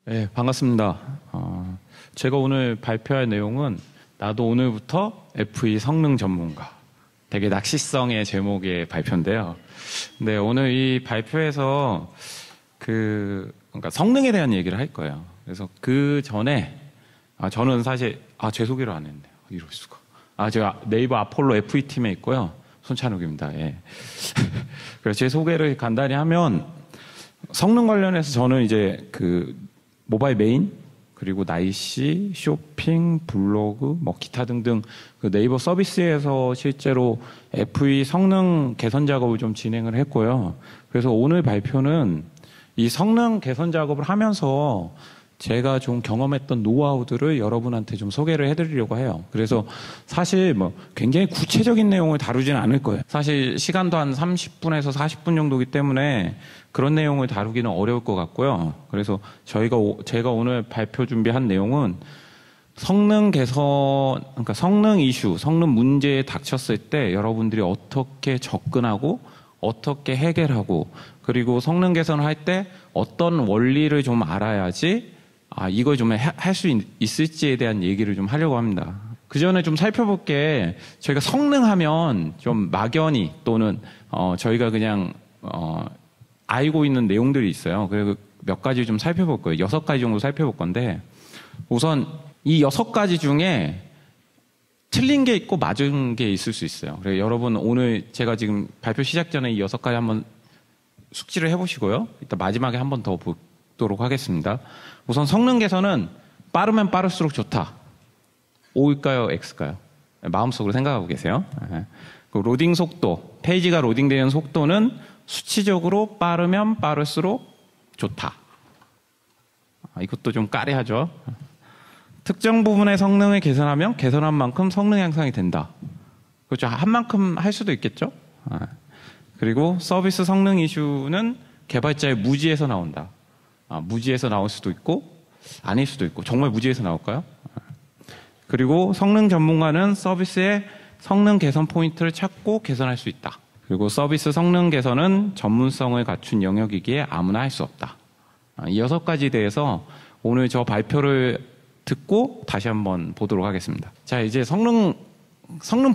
네, 반갑습니다. 제가 오늘 발표할 내용은 나도 오늘부터 FE 성능 전문가. 되게 낚시성의 제목의 발표인데요. 네, 오늘 이 발표에서 그러니까 성능에 대한 얘기를 할 거예요. 그래서 그 전에 저는 사실 제 소개를 안 했네요. 이럴 수가. 제가 네이버 아폴로 FE 팀에 있고요. 손찬욱입니다. 예. 그래서 제 소개를 간단히 하면 성능 관련해서 저는 이제 모바일 메인 그리고 날씨, 쇼핑, 블로그, 뭐 기타 등등 그 네이버 서비스에서 실제로 FE 성능 개선 작업을 좀 진행을 했고요. 그래서 오늘 발표는 이 성능 개선 작업을 하면서 제가 좀 경험했던 노하우들을 여러분한테 좀 소개를 해드리려고 해요. 그래서 사실 뭐 굉장히 구체적인 내용을 다루지는 않을 거예요. 사실 시간도 한 30분에서 40분 정도이기 때문에 그런 내용을 다루기는 어려울 것 같고요. 그래서 제가 오늘 발표 준비한 내용은 성능 개선, 그러니까 성능 이슈, 성능 문제에 닥쳤을 때 여러분들이 어떻게 접근하고 어떻게 해결하고 그리고 성능 개선을 할 때 어떤 원리를 좀 알아야지 이걸 좀 할 수 있을지에 대한 얘기를 좀 하려고 합니다. 그 전에 좀 살펴볼 게 저희가 성능하면 좀 막연히 또는 저희가 그냥 알고 있는 내용들이 있어요. 그리고 몇 가지 좀 살펴볼 거예요. 6가지 정도 살펴볼 건데 우선 이 6가지 중에 틀린 게 있고 맞은 게 있을 수 있어요. 그래서 여러분 오늘 제가 지금 발표 시작 전에 이 6가지 한번 숙지를 해보시고요. 이따 마지막에 한 번 더 보도록 하겠습니다. 우선 성능 개선은 빠르면 빠를수록 좋다. O일까요? X일까요? 마음속으로 생각하고 계세요. 그 로딩 속도, 페이지가 로딩되는 속도는 수치적으로 빠르면 빠를수록 좋다. 이것도 좀 까리하죠. 특정 부분의 성능을 개선하면 개선한 만큼 성능 향상이 된다. 그렇죠. 한 만큼 할 수도 있겠죠. 그리고 서비스 성능 이슈는 개발자의 무지에서 나온다. 무지에서 나올 수도 있고 아닐 수도 있고 정말 무지에서 나올까요? 그리고 성능 전문가는 서비스의 성능 개선 포인트를 찾고 개선할 수 있다. 그리고 서비스 성능 개선은 전문성을 갖춘 영역이기에 아무나 할 수 없다. 이 6가지에 대해서 오늘 저 발표를 듣고 다시 한번 보도록 하겠습니다. 자, 이제 성능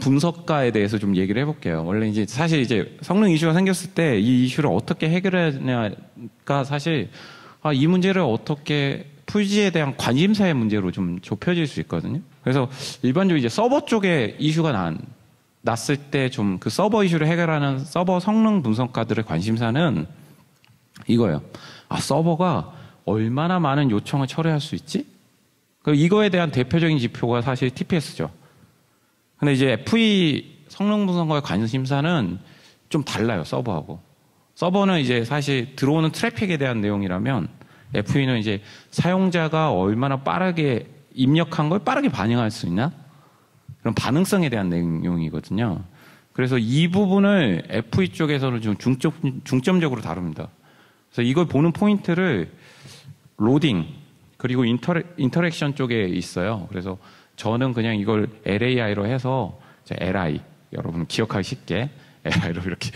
분석가에 대해서 좀 얘기를 해볼게요. 원래 이제 사실 이제 성능 이슈가 생겼을 때 이 이슈를 어떻게 해결하냐가 사실 이 문제를 어떻게 풀지에 대한 관심사의 문제로 좀 좁혀질 수 있거든요. 그래서 일반적으로 이제 서버 쪽에 이슈가 났을 때 좀 그 서버 이슈를 해결하는 서버 성능 분석가들의 관심사는 이거예요. 서버가 얼마나 많은 요청을 처리할 수 있지? 이거에 대한 대표적인 지표가 사실 TPS죠. 근데 이제 FE 성능 분석가의 관심사는 좀 달라요, 서버하고. 서버는 이제 사실 들어오는 트래픽에 대한 내용이라면 FE는 이제 사용자가 얼마나 빠르게 입력한 걸 빠르게 반영할 수 있나? 그런 반응성에 대한 내용이거든요. 그래서 이 부분을 FE 쪽에서는 좀 중점적으로 다룹니다. 그래서 이걸 보는 포인트를 로딩, 그리고 인터랙션 쪽에 있어요. 그래서 저는 그냥 이걸 LAI로 해서 LI, 여러분 기억하기 쉽게 LI로 이렇게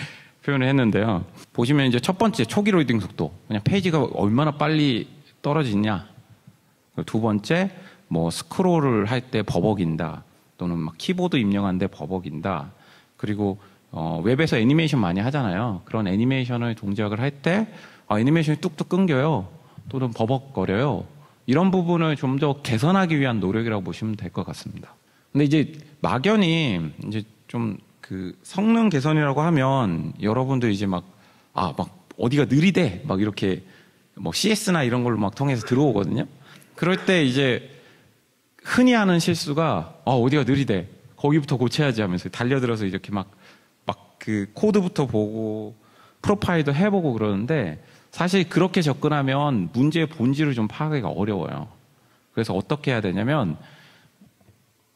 표현을 했는데요. 보시면 이제 첫 번째 초기 로딩 속도, 그냥 페이지가 얼마나 빨리 떨어지냐. 두 번째, 뭐 스크롤을 할 때 버벅인다. 또는 막 키보드 입력하는데 버벅인다. 그리고 웹에서 애니메이션 많이 하잖아요. 그런 애니메이션을 동작을 할 때 애니메이션이 뚝뚝 끊겨요. 또는 버벅거려요. 이런 부분을 좀 더 개선하기 위한 노력이라고 보시면 될 것 같습니다. 근데 이제 막연히 이제 좀 그 성능 개선이라고 하면 여러분들 이제 막 어디가 느리대 막 이렇게 뭐 CS나 이런 걸로 막 통해서 들어오거든요. 그럴 때 이제 흔히 하는 실수가 어디가 느리대 거기부터 고쳐야지 하면서 달려들어서 이렇게 막 그 코드부터 보고 프로파일도 해보고 그러는데 사실 그렇게 접근하면 문제의 본질을 좀 파악하기가 어려워요. 그래서 어떻게 해야 되냐면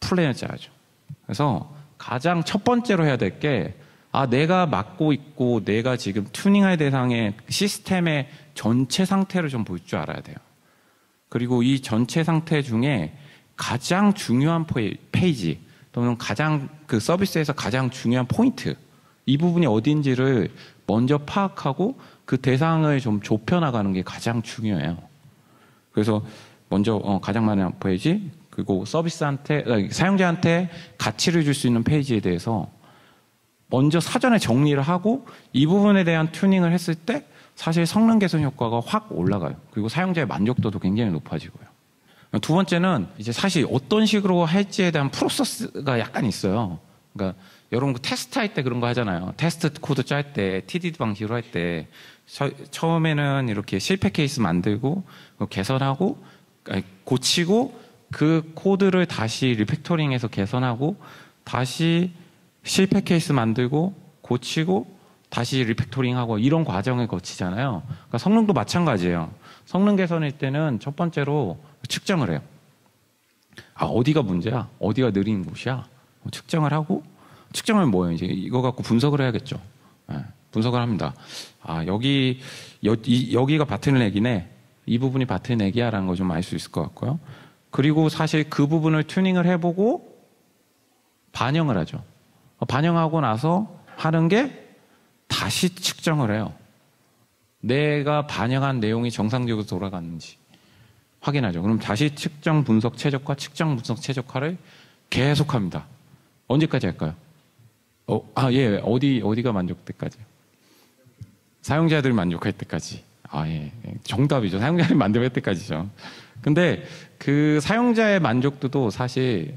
플랜을 짜야죠. 그래서 가장 첫 번째로 해야 될 게 내가 맡고 있고 내가 지금 튜닝할 대상의 시스템의 전체 상태를 좀 볼 줄 알아야 돼요. 그리고 이 전체 상태 중에 가장 중요한 페이지 또는 가장 그 서비스에서 가장 중요한 포인트 이 부분이 어딘지를 먼저 파악하고 그 대상을 좀 좁혀나가는 게 가장 중요해요. 그래서 먼저 가장 많은 페이지, 그리고 서비스한테, 사용자한테 가치를 줄 수 있는 페이지에 대해서 먼저 사전에 정리를 하고 이 부분에 대한 튜닝을 했을 때 사실 성능 개선 효과가 확 올라가요. 그리고 사용자의 만족도도 굉장히 높아지고요. 두 번째는 이제 사실 어떤 식으로 할지에 대한 프로세스가 약간 있어요. 그러니까 여러분 테스트 할 때 그런 거 하잖아요. 테스트 코드 짤 때, TDD 방식으로 할 때 처음에는 이렇게 실패 케이스 만들고 개선하고 고치고 그 코드를 다시 리팩토링해서 개선하고 다시 실패 케이스 만들고 고치고 다시 리팩토링하고 이런 과정을 거치잖아요. 그러니까 성능도 마찬가지예요. 성능 개선일 때는 첫 번째로 측정을 해요. 어디가 문제야? 어디가 느린 곳이야? 측정을 하고, 측정을 뭐예요? 이제 이거 갖고 분석을 해야겠죠. 분석을 합니다. 여기가 바틀넥이네. 이 부분이 바틀넥이야 라는 걸 좀 알 수 있을 것 같고요. 그리고 사실 그 부분을 튜닝을 해보고 반영을 하죠. 반영하고 나서 하는 게 다시 측정을 해요. 내가 반영한 내용이 정상적으로 돌아갔는지 확인하죠. 그럼 다시 측정 분석 최적화, 측정 분석 최적화를 계속합니다. 언제까지 할까요? 예. 어디가 만족할 때까지요? 사용자들 만족할 때까지. 예. 정답이죠. 사용자들이 만족할 때까지죠. 근데 그 사용자의 만족도도 사실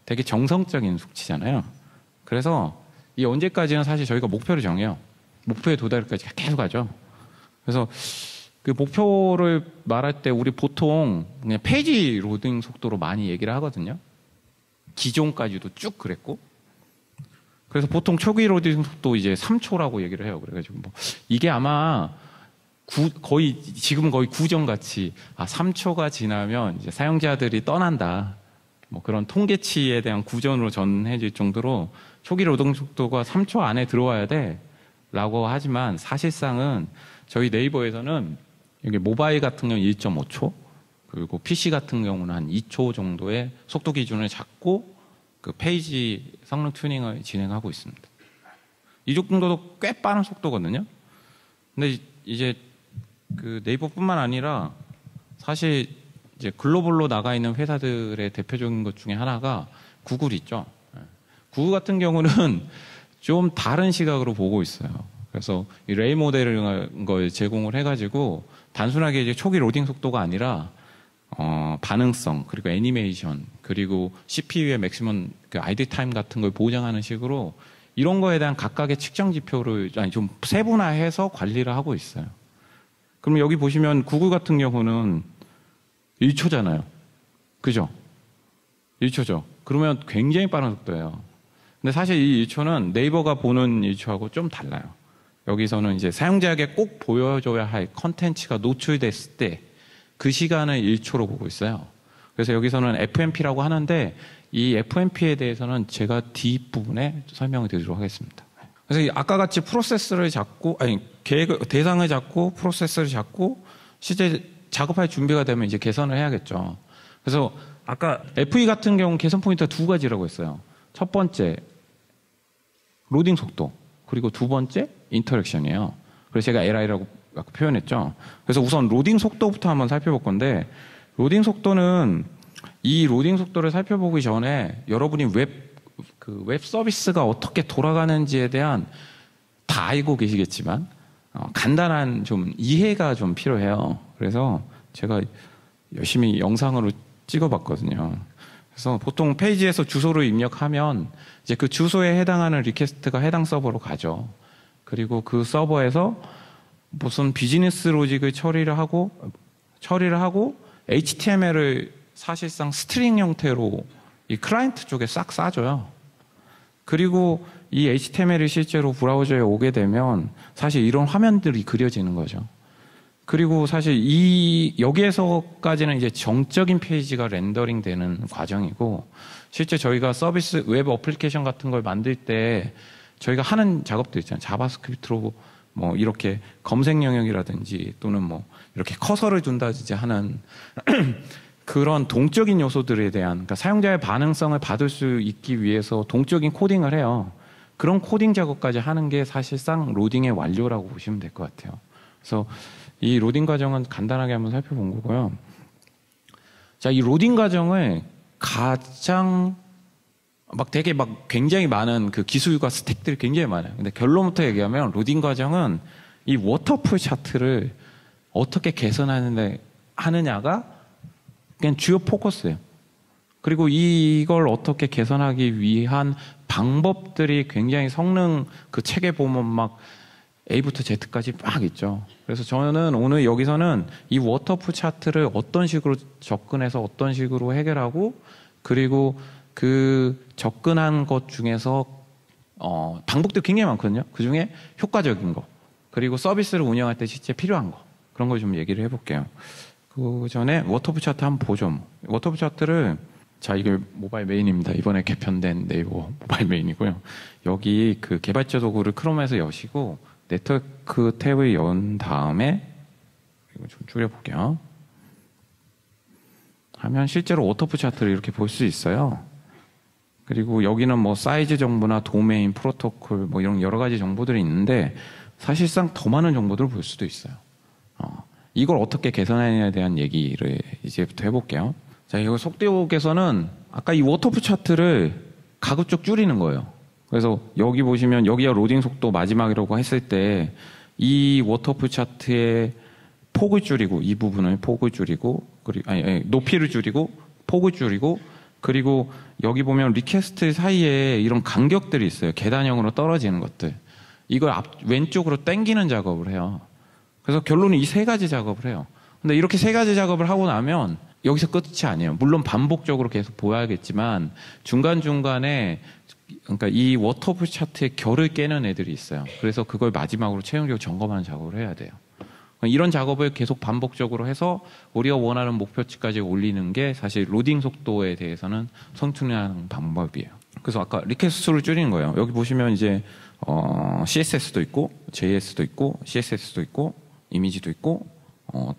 되게 정성적인 수치잖아요. 그래서 이 언제까지는 사실 저희가 목표를 정해요. 목표에 도달까지 계속 하죠. 그래서 그 목표를 말할 때 우리 보통 그냥 페이지 로딩 속도로 많이 얘기를 하거든요. 기존까지도 쭉 그랬고. 그래서 보통 초기 로딩 속도 이제 3초라고 얘기를 해요. 그래가지고 이게 아마 지금 거의 구정 같이 3초가 지나면 이제 사용자들이 떠난다. 그런 통계치에 대한 구전으로 전해질 정도로 초기 로딩 속도가 3초 안에 들어와야 돼 라고 하지만 사실상은 저희 네이버에서는 여기 모바일 같은 경우는 1.5초 그리고 PC 같은 경우는 한 2초 정도의 속도 기준을 잡고 그 페이지 성능 튜닝을 진행하고 있습니다. 이 정도도 꽤 빠른 속도거든요. 근데 이제 그 네이버뿐만 아니라 사실 이제 글로벌로 나가 있는 회사들의 대표적인 것 중에 하나가 구글 있죠. 구글 같은 경우는 좀 다른 시각으로 보고 있어요. 그래서 이 레이 모델을 걸 제공을 해가지고 단순하게 이제 초기 로딩 속도가 아니라 반응성 그리고 애니메이션 그리고 CPU의 맥시멈 그 아이들 타임 같은 걸 보장하는 식으로 이런 거에 대한 각각의 측정 지표를 좀 세분화해서 관리를 하고 있어요. 그럼 여기 보시면 구글 같은 경우는 1초잖아요. 그죠? 1초죠. 그러면 굉장히 빠른 속도예요. 근데 사실 이 1초는 네이버가 보는 1초하고 좀 달라요. 여기서는 이제 사용자에게 꼭 보여줘야 할 컨텐츠가 노출됐을 때 그 시간을 1초로 보고 있어요. 그래서 여기서는 FMP라고 하는데 이 FMP에 대해서는 제가 뒷부분에 설명을 드리도록 하겠습니다. 그래서 아까 같이 프로세스를 잡고, 대상을 잡고 프로세스를 잡고 실제 작업할 준비가 되면 이제 개선을 해야겠죠. 그래서 아까 FE 같은 경우 개선 포인트가 두 가지라고 했어요. 첫 번째, 로딩 속도. 그리고 두 번째, 인터랙션이에요. 그래서 제가 LI라고 아까 표현했죠. 그래서 우선 로딩 속도부터 한번 살펴볼 건데, 로딩 속도는 이 로딩 속도를 살펴보기 전에 여러분이 웹 서비스가 어떻게 돌아가는지에 대한 다 알고 계시겠지만, 간단한 좀 이해가 좀 필요해요. 그래서 제가 열심히 영상으로 찍어봤거든요. 그래서 보통 페이지에서 주소를 입력하면 이제 그 주소에 해당하는 리퀘스트가 해당 서버로 가죠. 그리고 그 서버에서 무슨 비즈니스 로직을 처리를 하고 HTML을 사실상 스트링 형태로 이 클라이언트 쪽에 싹 싸줘요. 그리고 이 HTML이 실제로 브라우저에 오게 되면 사실 이런 화면들이 그려지는 거죠. 그리고 사실 여기에서까지는 이제 정적인 페이지가 렌더링 되는 과정이고, 실제 저희가 서비스 웹 어플리케이션 같은 걸 만들 때 저희가 하는 작업도 있잖아요. 자바스크립트로 이렇게 검색 영역이라든지 또는 이렇게 커서를 둔다든지 하는 그런 동적인 요소들에 대한, 그러니까 사용자의 반응성을 받을 수 있기 위해서 동적인 코딩을 해요. 그런 코딩 작업까지 하는 게 사실상 로딩의 완료라고 보시면 될 것 같아요. 그래서 이 로딩 과정은 간단하게 한번 살펴본 거고요. 자, 이 로딩 과정을 가장 되게 굉장히 많은 그 기술과 스택들이 굉장히 많아요. 근데 결론부터 얘기하면 로딩 과정은 이 워터풀 차트를 어떻게 하느냐가 그냥 주요 포커스예요. 그리고 이걸 어떻게 개선하기 위한 방법들이 굉장히 성능 그 책에 보면 막 A부터 Z까지 막 있죠. 그래서 저는 오늘 여기서는 이 워터풀 차트를 어떤 식으로 접근해서 어떤 식으로 해결하고, 그리고 그 접근한 것 중에서 방법도 굉장히 많거든요. 그 중에 효과적인 거, 그리고 서비스를 운영할 때 실제 필요한 거, 그런 걸 좀 얘기를 해볼게요. 그 전에 워터풀 차트 한번 보죠. 워터풀 차트를, 자, 이게 모바일 메인입니다. 이번에 개편된 네이버 모바일 메인이고요. 여기 그 개발자 도구를 크롬에서 여시고 네트워크 탭을 연 다음에, 이거 좀 줄여볼게요. 하면 실제로 워터풀 차트를 이렇게 볼 수 있어요. 그리고 여기는 뭐 사이즈 정보나 도메인, 프로토콜 뭐 이런 여러 가지 정보들이 있는데, 사실상 더 많은 정보들을 볼 수도 있어요. 이걸 어떻게 개선하느냐에 대한 얘기를 이제부터 해볼게요. 자, 여기 속대옥에서는 아까 이 워터풀 차트를 가급적 줄이는 거예요. 그래서 여기 보시면 여기가 로딩 속도 마지막이라고 했을 때 이 워터풀 차트의 폭을 줄이고, 이 부분을 폭을 줄이고, 그리고 높이를 줄이고 폭을 줄이고, 그리고 여기 보면 리퀘스트 사이에 이런 간격들이 있어요. 계단형으로 떨어지는 것들. 이걸 왼쪽으로 당기는 작업을 해요. 그래서 결론은 이 세 가지 작업을 해요. 근데 이렇게 세 가지 작업을 하고 나면 여기서 끝이 아니에요. 물론 반복적으로 계속 보여야겠지만 중간중간에, 그러니까 이 워터풀 차트의 결을 깨는 애들이 있어요. 그래서 그걸 마지막으로 최종적으로 점검하는 작업을 해야 돼요. 이런 작업을 계속 반복적으로 해서 우리가 원하는 목표치까지 올리는 게 사실 로딩 속도에 대해서는 성투하는 방법이에요. 그래서 아까 리퀘스트 수를 줄이는 거예요. 여기 보시면 이제 CSS도 있고 JS도 있고 CSS도 있고 이미지도 있고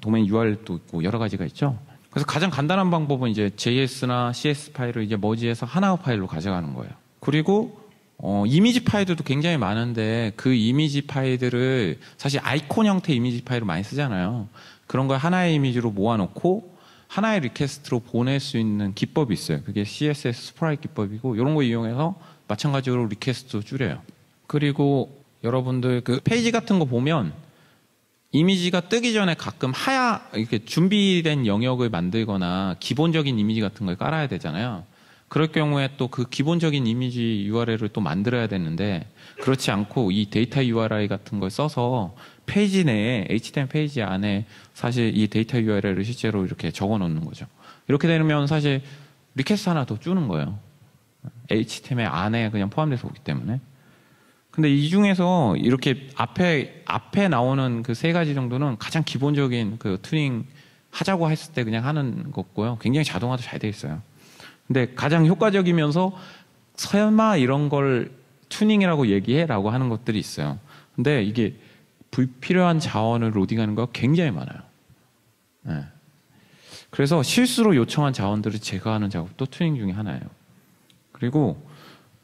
도메인 URL도 있고 여러 가지가 있죠. 그래서 가장 간단한 방법은 이제 JS나 CS 파일을 이제 머지해서 하나의 파일로 가져가는 거예요. 그리고 이미지 파일들도 굉장히 많은데 그 이미지 파일들을 사실 아이콘 형태 이미지 파일을 많이 쓰잖아요. 그런 걸 하나의 이미지로 모아놓고 하나의 리퀘스트로 보낼 수 있는 기법이 있어요. 그게 CSS 스프라이트 기법이고, 이런 거 이용해서 마찬가지로 리퀘스트도 줄여요. 그리고 여러분들 그 페이지 같은 거 보면 이미지가 뜨기 전에 가끔 이렇게 준비된 영역을 만들거나 기본적인 이미지 같은 걸 깔아야 되잖아요. 그럴 경우에 또 그 기본적인 이미지 URL을 또 만들어야 되는데, 그렇지 않고 이 데이터 URI 같은 걸 써서 페이지 내에, HTML 페이지 안에 사실 이 데이터 URL을 실제로 이렇게 적어 놓는 거죠. 이렇게 되면 사실 리퀘스트 하나 더 주는 거예요. HTML 안에 그냥 포함돼서 오기 때문에. 근데 이 중에서 이렇게 앞에 나오는 그 세 가지 정도는 가장 기본적인 그 튜닝 하자고 했을 때 그냥 하는 거고요. 굉장히 자동화도 잘 돼 있어요. 근데 가장 효과적이면서 설마 이런 걸 튜닝이라고 얘기해? 라고 하는 것들이 있어요. 근데 이게 불필요한 자원을 로딩하는 거 굉장히 많아요. 네. 그래서 실수로 요청한 자원들을 제거하는 작업도 튜닝 중에 하나예요. 그리고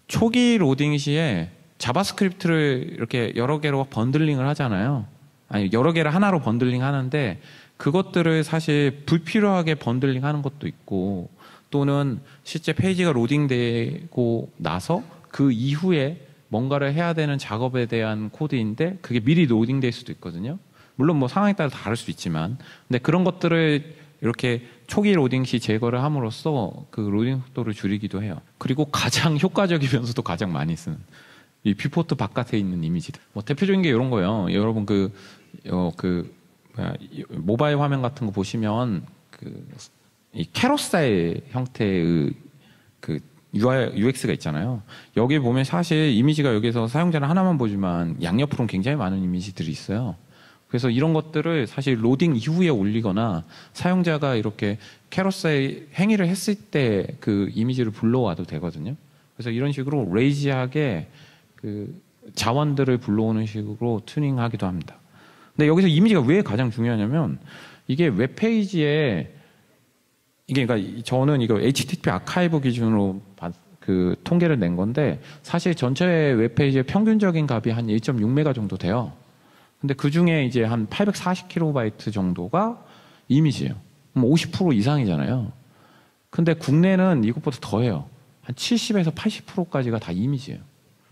초기 로딩 시에 자바스크립트를 이렇게 여러 개로 번들링을 하잖아요. 아니, 여러 개를 하나로 번들링 하는데 그것들을 사실 불필요하게 번들링 하는 것도 있고, 또는 실제 페이지가 로딩되고 나서 그 이후에 뭔가를 해야 되는 작업에 대한 코드인데 그게 미리 로딩될 수도 있거든요. 물론 뭐 상황에 따라 다를 수 있지만, 근데 그런 것들을 이렇게 초기 로딩 시 제거를 함으로써 그 로딩 속도를 줄이기도 해요. 그리고 가장 효과적이면서도 가장 많이 쓰는 이 뷰포트 바깥에 있는 이미지들. 뭐 대표적인 게 이런 거예요. 여러분 모바일 화면 같은 거 보시면 이 캐러셀 형태의 그 UX가 있잖아요. 여기 보면 사실 이미지가 여기서 사용자는 하나만 보지만 양옆으로는 굉장히 많은 이미지들이 있어요. 그래서 이런 것들을 사실 로딩 이후에 올리거나 사용자가 이렇게 캐러셀 행위를 했을 때 그 이미지를 불러와도 되거든요. 그래서 이런 식으로 레이지하게 그 자원들을 불러오는 식으로 튜닝하기도 합니다. 근데 여기서 이미지가 왜 가장 중요하냐면, 이게 웹페이지에, 이게 그러니까 저는 이거 HTTP 아카이브 기준으로 그 통계를 낸 건데 사실 전체 웹페이지의 평균적인 값이 한 1.6메가 정도 돼요. 근데 그 중에 이제 한 840KB 정도가 이미지예요. 50% 이상이잖아요. 근데 국내는 이것보다 더해요. 한 70에서 80%까지가 다 이미지예요.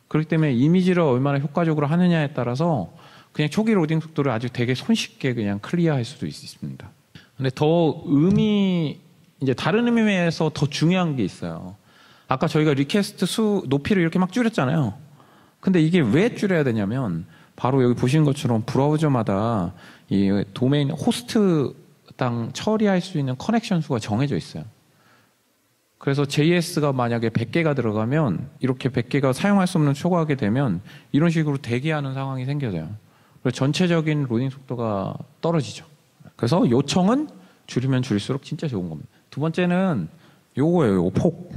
그렇기 때문에 이미지를 얼마나 효과적으로 하느냐에 따라서 그냥 초기 로딩 속도를 아주 되게 손쉽게 그냥 클리어할 수도 있습니다. 근데 더 이제 다른 의미에서 더 중요한 게 있어요. 아까 저희가 리퀘스트 수 높이를 이렇게 막 줄였잖아요. 근데 이게 왜 줄여야 되냐면 바로 여기 보시는 것처럼 브라우저마다 이 도메인 호스트당 처리할 수 있는 커넥션 수가 정해져 있어요. 그래서 JS가 만약에 100개가 들어가면 이렇게 100개가 사용할 수 없는 초과하게 되면 이런 식으로 대기하는 상황이 생겨져요. 그래서 전체적인 로딩 속도가 떨어지죠. 그래서 요청은 줄이면 줄일수록 진짜 좋은 겁니다. 두 번째는 요거예요. 요 폭.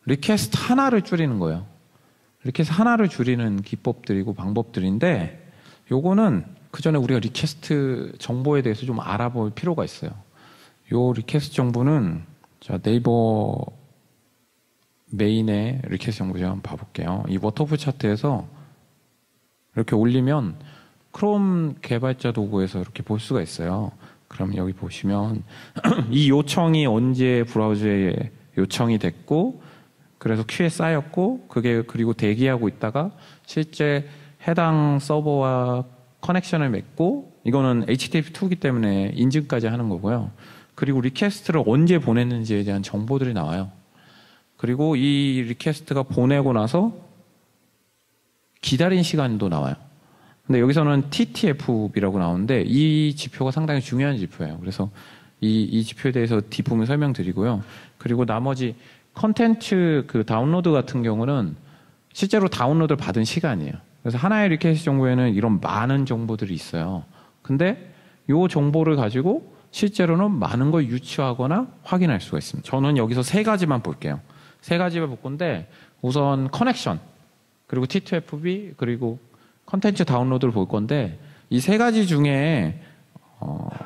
리퀘스트 하나를 줄이는 거예요. 리퀘스트 하나를 줄이는 기법들이고 방법들인데 요거는 그 전에 우리가 리퀘스트 정보에 대해서 좀 알아볼 필요가 있어요. 요 리퀘스트 정보는 자, 네이버 메인의 리퀘스트 정보 제가 한번 봐볼게요. 이 워터풀 차트에서 이렇게 올리면 크롬 개발자 도구에서 이렇게 볼 수가 있어요. 그럼 여기 보시면 이 요청이 언제 브라우저에 요청이 됐고 그래서 큐에 쌓였고 그게 그리고 대기하고 있다가 실제 해당 서버와 커넥션을 맺고 이거는 HTTP2이기 때문에 인증까지 하는 거고요. 그리고 리퀘스트를 언제 보냈는지에 대한 정보들이 나와요. 그리고 이 리퀘스트가 보내고 나서 기다린 시간도 나와요. 근데 여기서는 TTFB라고 나오는데 이 지표가 상당히 중요한 지표예요. 그래서 이 지표에 대해서 뒷부분 설명드리고요. 그리고 나머지 컨텐츠 그 다운로드 같은 경우는 실제로 다운로드를 받은 시간이에요. 그래서 하나의 리퀘스트 정보에는 이런 많은 정보들이 있어요. 근데 이 정보를 가지고 실제로는 많은 걸 유추하거나 확인할 수가 있습니다. 저는 여기서 세 가지만 볼게요. 세 가지를 볼 건데 우선 커넥션, 그리고 T2FB, 그리고 컨텐츠 다운로드를 볼 건데 이 세 가지 중에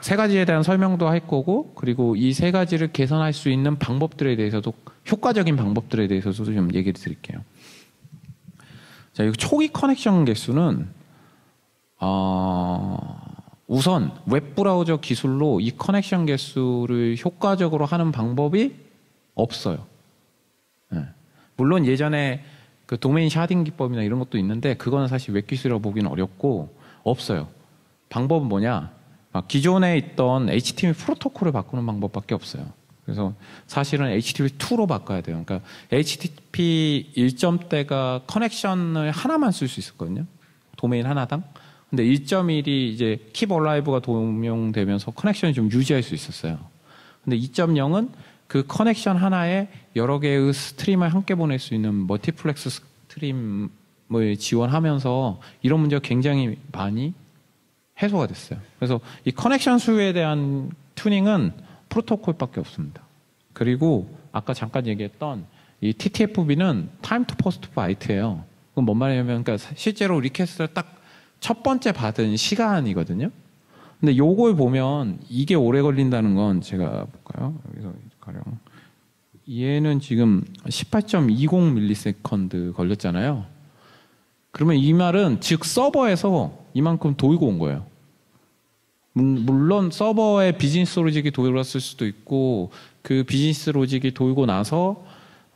세 가지에 대한 설명도 할 거고 그리고 이 세 가지를 개선할 수 있는 방법들에 대해서도 효과적인 방법들에 대해서도 좀 얘기를 드릴게요. 자, 이 초기 커넥션 개수는 우선 웹브라우저 기술로 이 커넥션 개수를 효과적으로 하는 방법이 없어요. 네. 물론 예전에 그 도메인 샤딩 기법이나 이런 것도 있는데 그거는 사실 웹 기술이라고 보기는 어렵고 없어요. 방법은 뭐냐? 기존에 있던 HTTP 프로토콜을 바꾸는 방법밖에 없어요. 그래서 사실은 HTTP2로 바꿔야 돼요. 그러니까 HTTP 1점대가 커넥션을 하나만 쓸 수 있었거든요. 도메인 하나당. 근데 1.1이 이제 Keep Alive가 도용되면서 커넥션이 좀 유지할 수 있었어요. 근데 2.0은 그 커넥션 하나에 여러 개의 스트림을 함께 보낼 수 있는 멀티플렉스 스트림을 지원하면서 이런 문제가 굉장히 많이 해소가 됐어요. 그래서 이 커넥션 수에 대한 튜닝은 프로토콜밖에 없습니다. 그리고 아까 잠깐 얘기했던 이 TTFB는 Time to Post Byte예요. 그건 뭔 말이냐면 그러니까 실제로 리퀘스트를 딱 첫 번째 받은 시간이거든요. 근데 요걸 보면 이게 오래 걸린다는 건 제가 볼까요? 여기서 가령 얘는 지금 18.20 밀리세컨드 걸렸잖아요. 그러면 이 말은 즉 서버에서 이만큼 돌고 온 거예요. 물론 서버에 비즈니스 로직이 돌았을 수도 있고 그 비즈니스 로직이 돌고 나서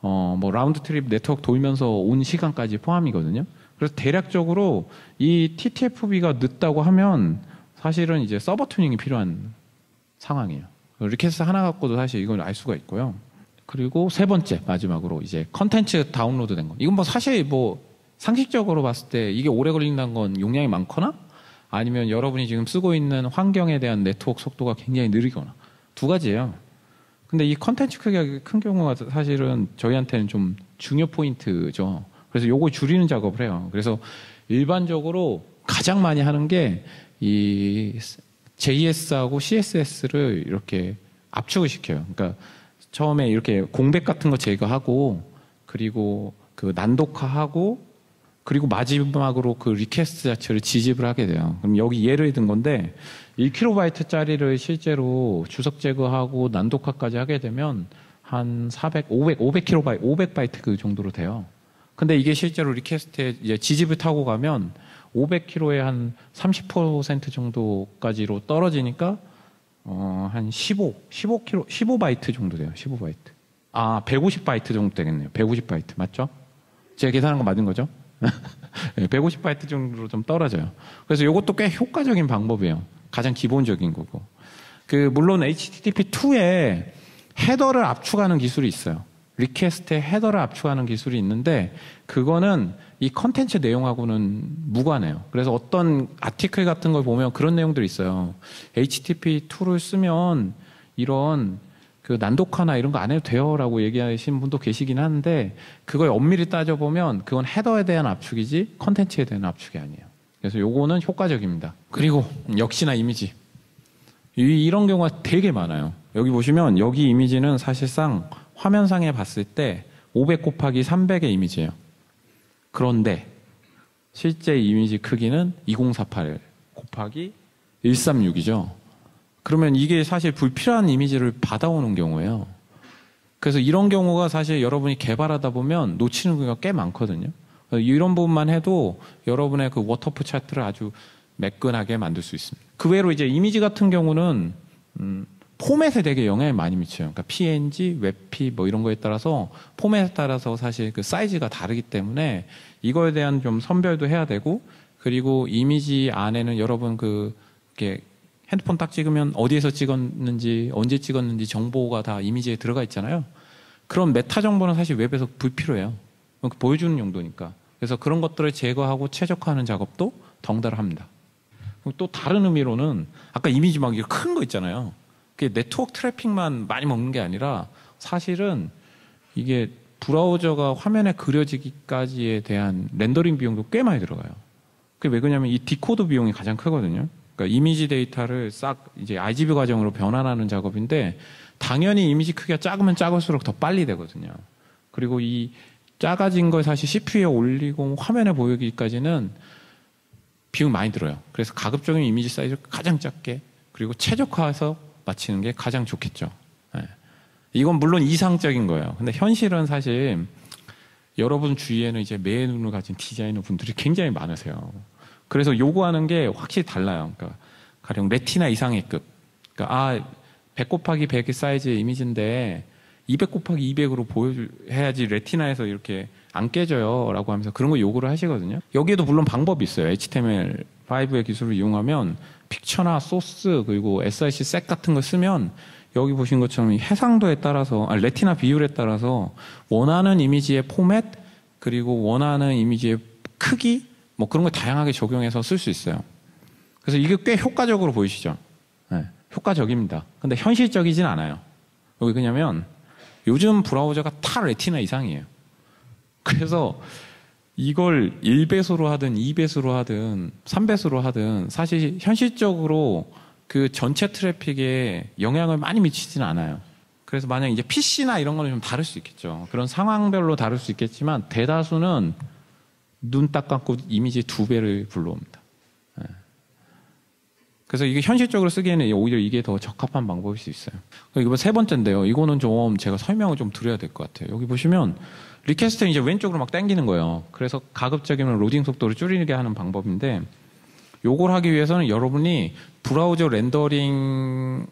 뭐 라운드 트립 네트워크 돌면서 온 시간까지 포함이거든요. 그래서 대략적으로 이 TTFB가 늦다고 하면 사실은 이제 서버 튜닝이 필요한 상황이에요. 리퀘스트 하나 갖고도 사실 이건 알 수가 있고요. 그리고 세 번째 마지막으로 이제 컨텐츠 다운로드 된 거. 이건 뭐 사실 뭐 상식적으로 봤을 때 이게 오래 걸린다는 건 용량이 많거나 아니면 여러분이 지금 쓰고 있는 환경에 대한 네트워크 속도가 굉장히 느리거나 두 가지예요. 근데 이 컨텐츠 크기가 큰 경우가 사실은 저희한테는 좀 중요 포인트죠. 그래서 요거 줄이는 작업을 해요. 그래서 일반적으로 가장 많이 하는 게 이 JS하고 CSS를 이렇게 압축을 시켜요. 그러니까 처음에 이렇게 공백 같은 거 제거하고 그리고 그 난독화하고 그리고 마지막으로 그 리퀘스트 자체를 지집을 하게 돼요. 그럼 여기 예를 든 건데 1KB 짜리를 실제로 주석 제거하고 난독화까지 하게 되면 한 500kB, 500바이트 그 정도로 돼요. 근데 이게 실제로 리퀘스트에 이제 지집을 타고 가면 500kb에 한 30% 정도까지로 떨어지니까 한 15바이트 정도 돼요. 15바이트. 150바이트 정도 되겠네요. 150바이트 맞죠? 제가 계산한 거 맞은 거죠? 150바이트 정도로 좀 떨어져요. 그래서 이것도 꽤 효과적인 방법이에요. 가장 기본적인 거고. 물론 HTTP2에 헤더를 압축하는 기술이 있어요. 리퀘스트에 헤더를 압축하는 기술이 있는데 그거는 이 컨텐츠 내용하고는 무관해요. 그래서 어떤 아티클 같은 걸 보면 그런 내용들이 있어요. HTTP2를 쓰면 이런 난독화나 이런 거 안 해도 돼요 라고 얘기하시는 분도 계시긴 하는데 그걸 엄밀히 따져보면 그건 헤더에 대한 압축이지 컨텐츠에 대한 압축이 아니에요. 그래서 요거는 효과적입니다. 그리고 역시나 이미지. 이런 경우가 되게 많아요. 여기 보시면 여기 이미지는 사실상 화면상에 봤을 때 500 곱하기 300의 이미지예요. 그런데 실제 이미지 크기는 2048 곱하기 136이죠. 그러면 이게 사실 불필요한 이미지를 받아오는 경우예요. 그래서 이런 경우가 사실 여러분이 개발하다 보면 놓치는 경우가 꽤 많거든요. 이런 부분만 해도 여러분의 그 워터풀 차트를 아주 매끈하게 만들 수 있습니다. 그 외로 이제 이미지 같은 경우는 포맷에 되게 영향을 많이 미쳐요. 그러니까 PNG, 웹P 뭐 이런 거에 따라서 포맷에 따라서 사실 그 사이즈가 다르기 때문에 이거에 대한 좀 선별도 해야 되고 그리고 이미지 안에는 여러분 이렇게 핸드폰 딱 찍으면 어디에서 찍었는지 언제 찍었는지 정보가 다 이미지에 들어가 있잖아요. 그런 메타 정보는 사실 웹에서 불필요해요. 보여주는 용도니까. 그래서 그런 것들을 제거하고 최적화하는 작업도 덩달아 합니다. 또 다른 의미로는 아까 이미지 막 이렇게 큰 거 있잖아요. 그게 네트워크 트래픽만 많이 먹는 게 아니라 사실은 이게 브라우저가 화면에 그려지기까지에 대한 렌더링 비용도 꽤 많이 들어가요. 그게 왜 그러냐면 이 디코드 비용이 가장 크거든요. 그러니까 이미지 데이터를 싹 이제 RGB 과정으로 변환하는 작업인데 당연히 이미지 크기가 작으면 작을수록 더 빨리 되거든요. 그리고 이 작아진 걸 사실 CPU에 올리고 화면에 보이기까지는 비용이 많이 들어요. 그래서 가급적이면 이미지 사이즈를 가장 작게 그리고 최적화해서 마치는 게 가장 좋겠죠. 네. 이건 물론 이상적인 거예요. 근데 현실은 사실 여러분 주위에는 이제 매의 눈을 가진 디자이너 분들이 굉장히 많으세요. 그래서 요구하는 게 확실히 달라요. 그러니까 가령 레티나 이상의 급. 그러니까 100 곱하기 100의 사이즈의 이미지인데 200 곱하기 200으로 해야지 레티나에서 이렇게 안 깨져요 라고 하면서 그런 거 요구를 하시거든요. 여기에도 물론 방법이 있어요. HTML5의 기술을 이용하면 픽처나 소스 그리고 SIC 셋 같은 거 쓰면 여기 보신 것처럼 이 해상도에 따라서 레티나 비율에 따라서 원하는 이미지의 포맷 그리고 원하는 이미지의 크기 뭐 그런 걸 다양하게 적용해서 쓸 수 있어요. 그래서 이게 꽤 효과적으로 보이시죠? 네, 효과적입니다. 근데 현실적이진 않아요. 여기 그냐면 요즘 브라우저가 다 레티나 이상이에요. 그래서 이걸 1배수로 하든 2배수로 하든 3배수로 하든 사실 현실적으로 그 전체 트래픽에 영향을 많이 미치지는 않아요. 그래서 만약 이제 PC나 이런 거는 좀 다를 수 있겠죠. 그런 상황별로 다를 수 있겠지만 대다수는 눈 딱 감고 이미지 2배를 불러옵니다. 네. 그래서 이게 현실적으로 쓰기에는 오히려 이게 더 적합한 방법일 수 있어요. 이거 세 번째인데요. 이거는 좀 제가 설명을 좀 드려야 될 것 같아요. 여기 보시면 리퀘스트는 이제 왼쪽으로 막 당기는 거예요. 그래서 가급적이면 로딩 속도를 줄이게 하는 방법인데 요걸 하기 위해서는 여러분이 브라우저 렌더링이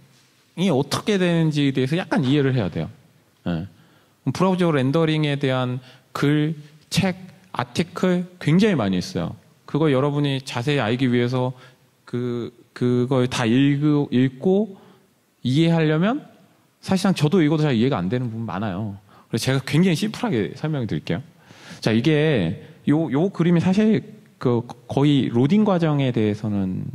어떻게 되는지에 대해서 약간 이해를 해야 돼요. 네. 브라우저 렌더링에 대한 글, 책, 아티클 굉장히 많이 있어요. 그거 여러분이 자세히 알기 위해서 그걸 다 읽고 이해하려면 사실상 저도 읽어도 잘 이해가 안 되는 부분 많아요. 그래서 제가 굉장히 심플하게 설명을 드릴게요. 자, 이게 요 그림이 사실 거의 로딩 과정에 대해서는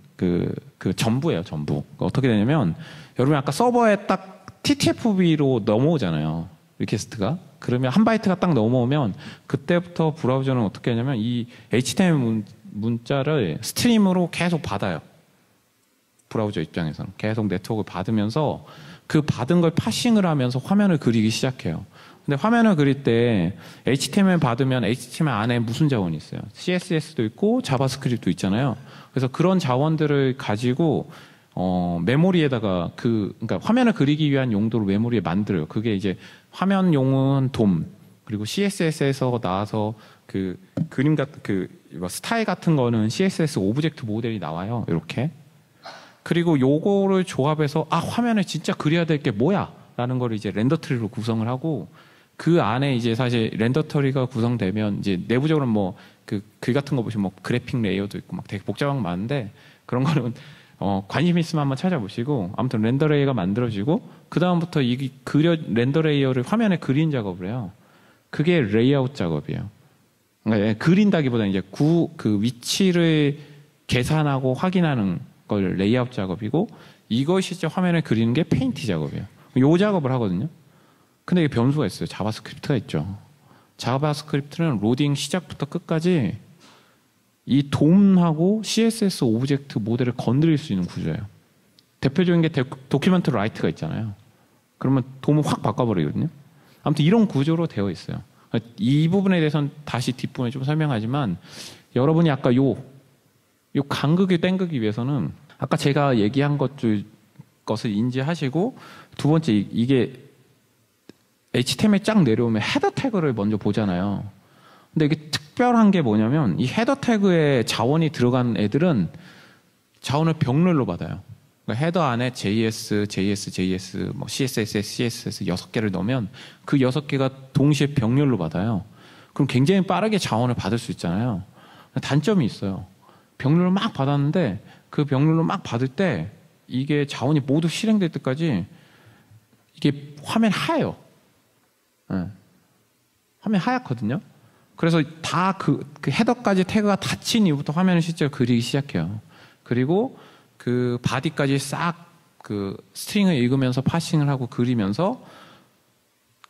전부예요, 전부. 어떻게 되냐면 여러분이 아까 서버에 딱 TTFB로 넘어오잖아요. 리퀘스트가. 그러면 한 바이트가 딱 넘어오면 그때부터 브라우저는 어떻게 하냐면 이 HTML 문자를 스트림으로 계속 받아요. 브라우저 입장에서는 계속 네트워크를 받으면서 그 받은 걸 파싱을 하면서 화면을 그리기 시작해요. 근데 화면을 그릴 때 HTML 받으면 HTML 안에 무슨 자원이 있어요? CSS도 있고 자바스크립트도 있잖아요. 그래서 그런 자원들을 가지고 메모리에다가 그러니까 화면을 그리기 위한 용도로 메모리에 만들어요. 그게 이제 화면용은 돔, 그리고 CSS에서 나와서 그 그림 같은 뭐 스타일 같은 거는 CSS 오브젝트 모델이 나와요. 이렇게. 그리고 요거를 조합해서 화면에 진짜 그려야 될 게 뭐야? 라는 걸 이제 렌더 트리로 구성을 하고 그 안에 이제 사실 렌더 트리가 구성되면 이제 내부적으로 뭐 그 글 같은 거 보시면 뭐 그래픽 레이어도 있고 막 되게 복잡한 거 많은데 그런 거는 관심 있으면 한번 찾아보시고 아무튼 렌더 레이어가 만들어지고 그 다음부터 이 렌더 레이어를 화면에 그린 작업을 해요. 그게 레이아웃 작업이에요. 그러니까 그린다기보다는 이제 그 위치를 계산하고 확인하는 걸 레이아웃 작업이고 이것이 실제 화면에 그리는 게 페인트 작업이에요. 요 작업을 하거든요. 근데 이게 변수가 있어요. 자바스크립트가 있죠. 자바스크립트는 로딩 시작부터 끝까지 이 돔하고 CSS 오브젝트 모델을 건드릴 수 있는 구조예요. 대표적인 게 도큐멘트 라이트가 있잖아요. 그러면 돔을 확 바꿔버리거든요. 아무튼 이런 구조로 되어 있어요. 이 부분에 대해서는 다시 뒷부분에 좀 설명하지만 여러분이 아까 요 간극을 땡기기 위해서는 아까 제가 얘기한 것을 인지하시고 두 번째 이게 HTML 쫙 내려오면 헤더 태그를 먼저 보잖아요. 근데 이게 특별한 게 뭐냐면 이 헤더 태그에 자원이 들어간 애들은 자원을 병렬로 받아요. 그러니까 헤더 안에 JS, 뭐 CSS, CSS 6개를 넣으면 그 6개가 동시에 병렬로 받아요. 그럼 굉장히 빠르게 자원을 받을 수 있잖아요. 단점이 있어요. 병렬로 막 받았는데 그 병렬로 막 받을 때 이게 자원이 모두 실행될 때까지 이게 화면 하얘요. 네. 화면 하얗거든요. 그래서 다 그 헤더까지 태그가 닫힌 이후부터 화면을 실제로 그리기 시작해요. 그리고 그 바디까지 싹 그 스트링을 읽으면서 파싱을 하고 그리면서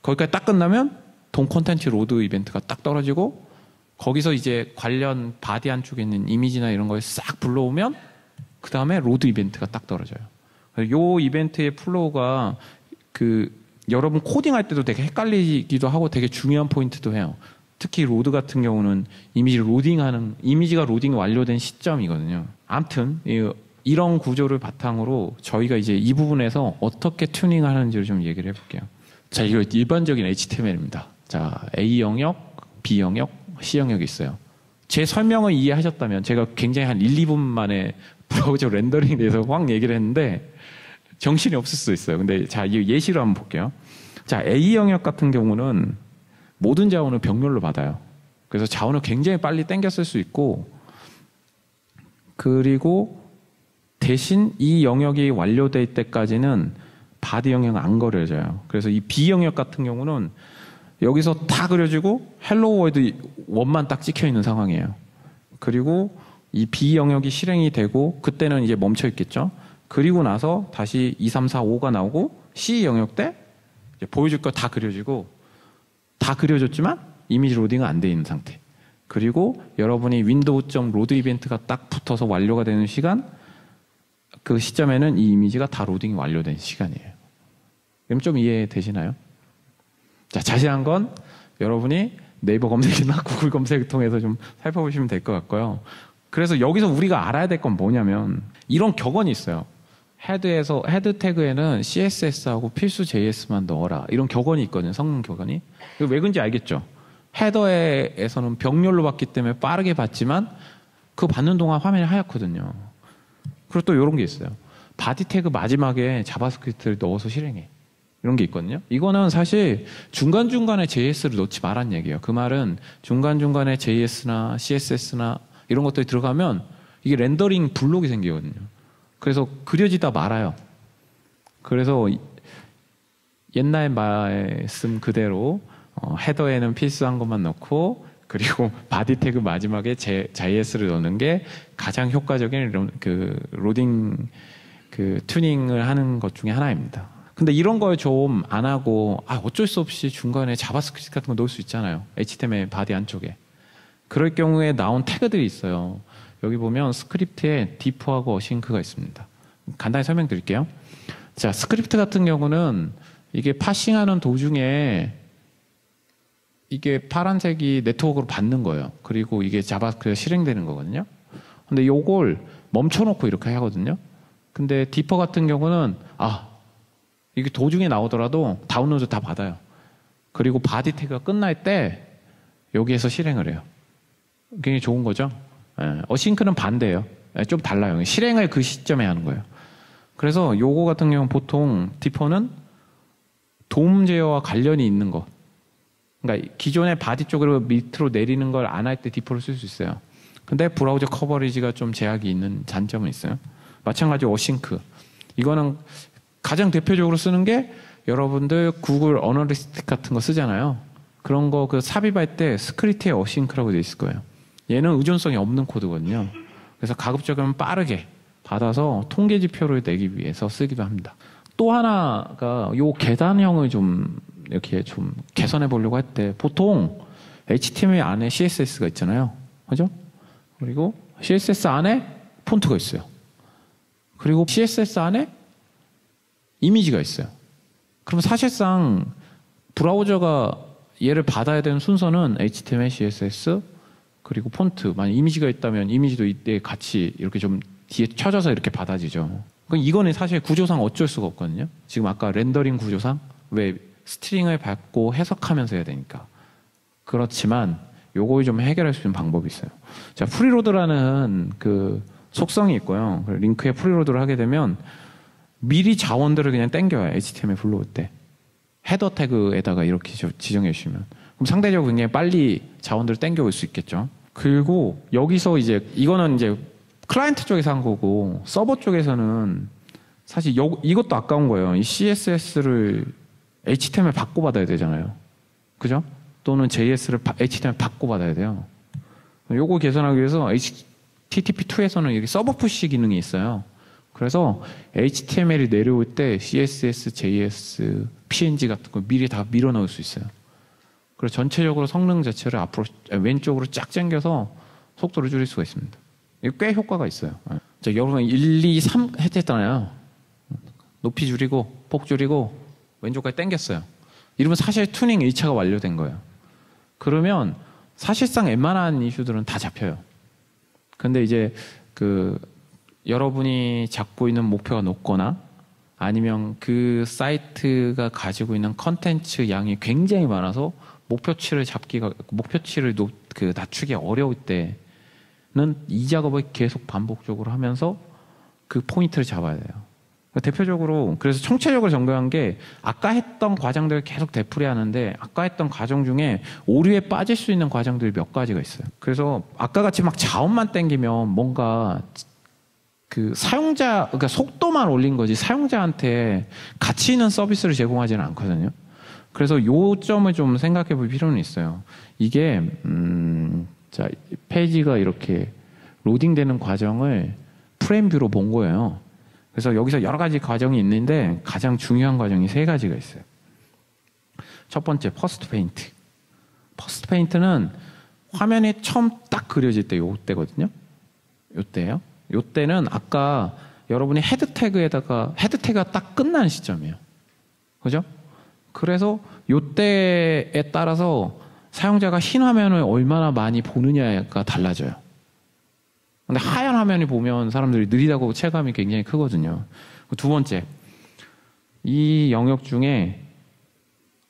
거기까지 딱 끝나면 돔 콘텐츠 로드 이벤트가 딱 떨어지고 거기서 이제 관련 바디 안쪽에 있는 이미지나 이런 걸 싹 불러오면 그 다음에 로드 이벤트가 딱 떨어져요. 요 이벤트의 플로우가 여러분 코딩할 때도 되게 헷갈리기도 하고 되게 중요한 포인트도 해요. 특히 로드 같은 경우는 이미지가 로딩이 완료된 시점이거든요. 아무튼 이런 구조를 바탕으로 저희가 이제 이 부분에서 어떻게 튜닝을 하는지를 좀 얘기를 해볼게요. 자, 이거 일반적인 HTML입니다. 자, A 영역, B 영역, C 영역이 있어요. 제 설명을 이해하셨다면 제가 굉장히 한 1, 2분 만에 브라우저 렌더링에 대해서 확 얘기를 했는데 정신이 없을 수도 있어요. 근데 자, 이 예시로 한번 볼게요. 자, A 영역 같은 경우는 모든 자원을 병렬로 받아요. 그래서 자원을 굉장히 빨리 땡겨 쓸 수 있고 그리고 대신 이 영역이 완료될 때까지는 바디 영역은 안 그려져요. 그래서 이 B 영역 같은 경우는 여기서 다 그려지고 헬로 월드 원만 딱 찍혀 있는 상황이에요. 그리고 이 B 영역이 실행이 되고 그때는 이제 멈춰 있겠죠. 그리고 나서 다시 2, 3, 4, 5가 나오고 C 영역 때 이제 보여줄 거 다 그려지고 다 그려졌지만 이미지 로딩은 안 돼 있는 상태. 그리고 여러분이 윈도우.점 로드 이벤트가 딱 붙어서 완료가 되는 시간 그 시점에는 이 이미지가 다 로딩이 완료된 시간이에요. 그럼 좀 이해되시나요? 자, 자세한 건 여러분이 네이버 검색이나 구글 검색을 통해서 좀 살펴보시면 될 것 같고요. 그래서 여기서 우리가 알아야 될 건 뭐냐면 이런 격언이 있어요. 헤드 태그에는 CSS하고 필수 JS만 넣어라. 이런 격언이 있거든요. 성능 격언이. 왜 그런지 알겠죠? 헤더에서는 병렬로 받기 때문에 빠르게 받지만 그거 받는 동안 화면이 하얗거든요. 그리고 또 이런 게 있어요. 바디 태그 마지막에 자바스크립트를 넣어서 실행해. 이런 게 있거든요. 이거는 사실 중간중간에 JS를 넣지 말란 얘기예요. 그 말은 중간중간에 JS나 CSS나 이런 것들이 들어가면 이게 렌더링 블록이 생기거든요. 그래서 그려지다 말아요. 그래서 옛날 말씀 그대로 헤더에는 필수한 것만 넣고 그리고 바디 태그 마지막에 JS를 넣는 게 가장 효과적인 로딩 튜닝을 하는 것 중에 하나입니다. 근데 이런 걸 좀 안 하고 어쩔 수 없이 중간에 자바스크립트 같은 거 넣을 수 있잖아요. HTML 바디 안쪽에. 그럴 경우에 나온 태그들이 있어요. 여기 보면 스크립트에 디프하고 어싱크가 있습니다. 간단히 설명드릴게요. 자, 스크립트 같은 경우는 이게 파싱하는 도중에 이게 파란색이 네트워크로 받는 거예요. 그리고 이게 자바스크립트가 실행되는 거거든요. 근데 요걸 멈춰놓고 이렇게 하거든요. 근데 디퍼 같은 경우는 이게 도중에 나오더라도 다운로드 다 받아요. 그리고 바디 태그가 끝날 때 여기에서 실행을 해요. 굉장히 좋은 거죠. 어싱크는 반대예요. 좀 달라요. 실행을 그 시점에 하는 거예요. 그래서 요거 같은 경우는 보통 디퍼는 돔 제어와 관련이 있는 거. 그러니까 기존의 바디 쪽으로 밑으로 내리는 걸 안 할 때 디퍼를 쓸 수 있어요. 근데 브라우저 커버리지가 좀 제약이 있는 단점은 있어요. 마찬가지로 어싱크. 이거는 가장 대표적으로 쓰는 게 여러분들 구글 어널리스틱 같은 거 쓰잖아요. 그런 거 그 삽입할 때 스크립트에 어싱크라고 돼 있을 거예요. 얘는 의존성이 없는 코드거든요. 그래서 가급적이면 빠르게 받아서 통계 지표를 내기 위해서 쓰기도 합니다. 또 하나가 요 계단형을 좀 이렇게 좀 개선해 보려고 할 때 보통 HTML 안에 CSS가 있잖아요. 그죠? 그리고 CSS 안에 폰트가 있어요. 그리고 CSS 안에 이미지가 있어요. 그럼 사실상 브라우저가 얘를 받아야 되는 순서는 HTML, CSS 그리고 폰트. 만약 이미지가 있다면 이미지도 이때 같이 이렇게 좀 뒤에 쳐져서 이렇게 받아지죠. 그럼 이거는 사실 구조상 어쩔 수가 없거든요. 지금 아까 렌더링 구조상 왜 스트링을 받고 해석하면서 해야 되니까. 그렇지만 요걸 좀 해결할 수 있는 방법이 있어요. 자, 프리로드라는 그 속성이 있고요. 링크에 프리로드를 하게 되면 미리 자원들을 그냥 땡겨요. HTML 불러올 때. 헤더 태그에다가 이렇게 지정해 주시면. 그럼 상대적으로 굉장히 빨리 자원들을 땡겨올 수 있겠죠. 그리고 여기서 이제 이거는 이제 클라이언트 쪽에서 한 거고 서버 쪽에서는 사실 이것도 아까운 거예요. 이 CSS를 HTML 받고 받아야 되잖아요. 그죠? 또는 JS를 HTML 받고 받아야 돼요. 요거 개선하기 위해서 HTTP2에서는 여기 서버 푸시 기능이 있어요. 그래서 HTML이 내려올 때 CSS, JS, PNG 같은 거 미리 다 밀어 넣을 수 있어요. 그래서 전체적으로 성능 자체를 앞으로 왼쪽으로 쫙 당겨서 속도를 줄일 수가 있습니다. 이거 꽤 효과가 있어요. 자, 여러분 1, 2, 3 했잖아요. 높이 줄이고 폭 줄이고 왼쪽까지 당겼어요. 이러면 사실 투닝 1차가 완료된 거예요. 그러면 사실상 웬만한 이슈들은 다 잡혀요. 근데 이제 그 여러분이 잡고 있는 목표가 높거나 아니면 그 사이트가 가지고 있는 컨텐츠 양이 굉장히 많아서 목표치를 낮추기 어려울 때는 이 작업을 계속 반복적으로 하면서 그 포인트를 잡아야 돼요. 대표적으로 그래서 총체적으로 점검한 게 아까 했던 과정들을 계속 되풀이하는데 아까 했던 과정 중에 오류에 빠질 수 있는 과정들이 몇 가지가 있어요. 그래서 아까 같이 막 자원만 땡기면 뭔가 그 사용자 그러니까 속도만 올린 거지 사용자한테 가치 있는 서비스를 제공하지는 않거든요. 그래서 요 점을 좀 생각해 볼 필요는 있어요. 이게 자 페이지가 이렇게 로딩되는 과정을 프레임 뷰로 본 거예요. 그래서 여기서 여러 가지 과정이 있는데 가장 중요한 과정이 세 가지가 있어요. 첫 번째, 퍼스트 페인트. 퍼스트 페인트는 화면이 처음 딱 그려질 때 요때거든요. 요때예요. 요때는 아까 여러분이 헤드 태그가 딱 끝나는 시점이에요. 그죠? 그래서 요때에 따라서 사용자가 흰 화면을 얼마나 많이 보느냐가 달라져요. 근데 하얀 화면이 보면 사람들이 느리다고 체감이 굉장히 크거든요. 두 번째, 이 영역 중에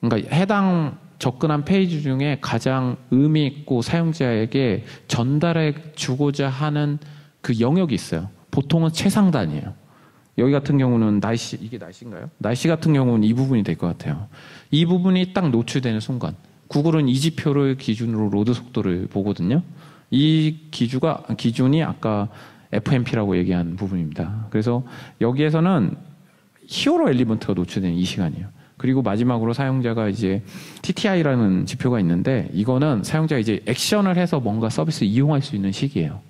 그러니까 해당 접근한 페이지 중에 가장 의미 있고 사용자에게 전달해 주고자 하는 그 영역이 있어요. 보통은 최상단이에요. 여기 같은 경우는 날씨, 이게 날씨인가요? 날씨 같은 경우는 이 부분이 될 것 같아요. 이 부분이 딱 노출되는 순간 구글은 이 지표를 기준으로 로드 속도를 보거든요. 이 기준이 아까 FMP라고 얘기한 부분입니다. 그래서 여기에서는 히어로 엘리먼트가 노출되는 이 시간이에요. 그리고 마지막으로 사용자가 이제 TTI라는 지표가 있는데 이거는 사용자가 이제 액션을 해서 뭔가 서비스 이용할 수 있는 시기예요.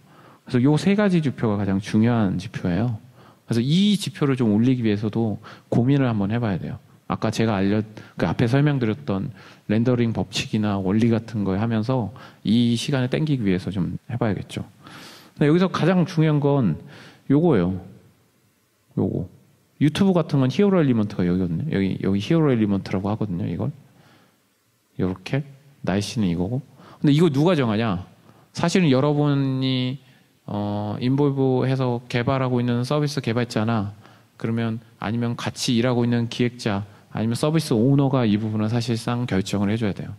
그래서 요 세 가지 지표가 가장 중요한 지표예요. 그래서 이 지표를 좀 올리기 위해서도 고민을 한번 해봐야 돼요. 아까 제가 그 앞에 설명드렸던 렌더링 법칙이나 원리 같은 거 하면서 이 시간을 땡기기 위해서 좀 해봐야겠죠. 근데 여기서 가장 중요한 건 요거예요. 요거. 유튜브 같은 건 히어로 엘리먼트가 여기거든요. 여기 히어로 엘리먼트라고 하거든요. 이걸. 요렇게. 날씨는 이거고. 근데 이거 누가 정하냐? 사실은 여러분이 인볼브해서 개발하고 있는 서비스 개발자나 그러면 아니면 같이 일하고 있는 기획자 아니면 서비스 오너가 이 부분은 사실상 결정을 해줘야 돼요.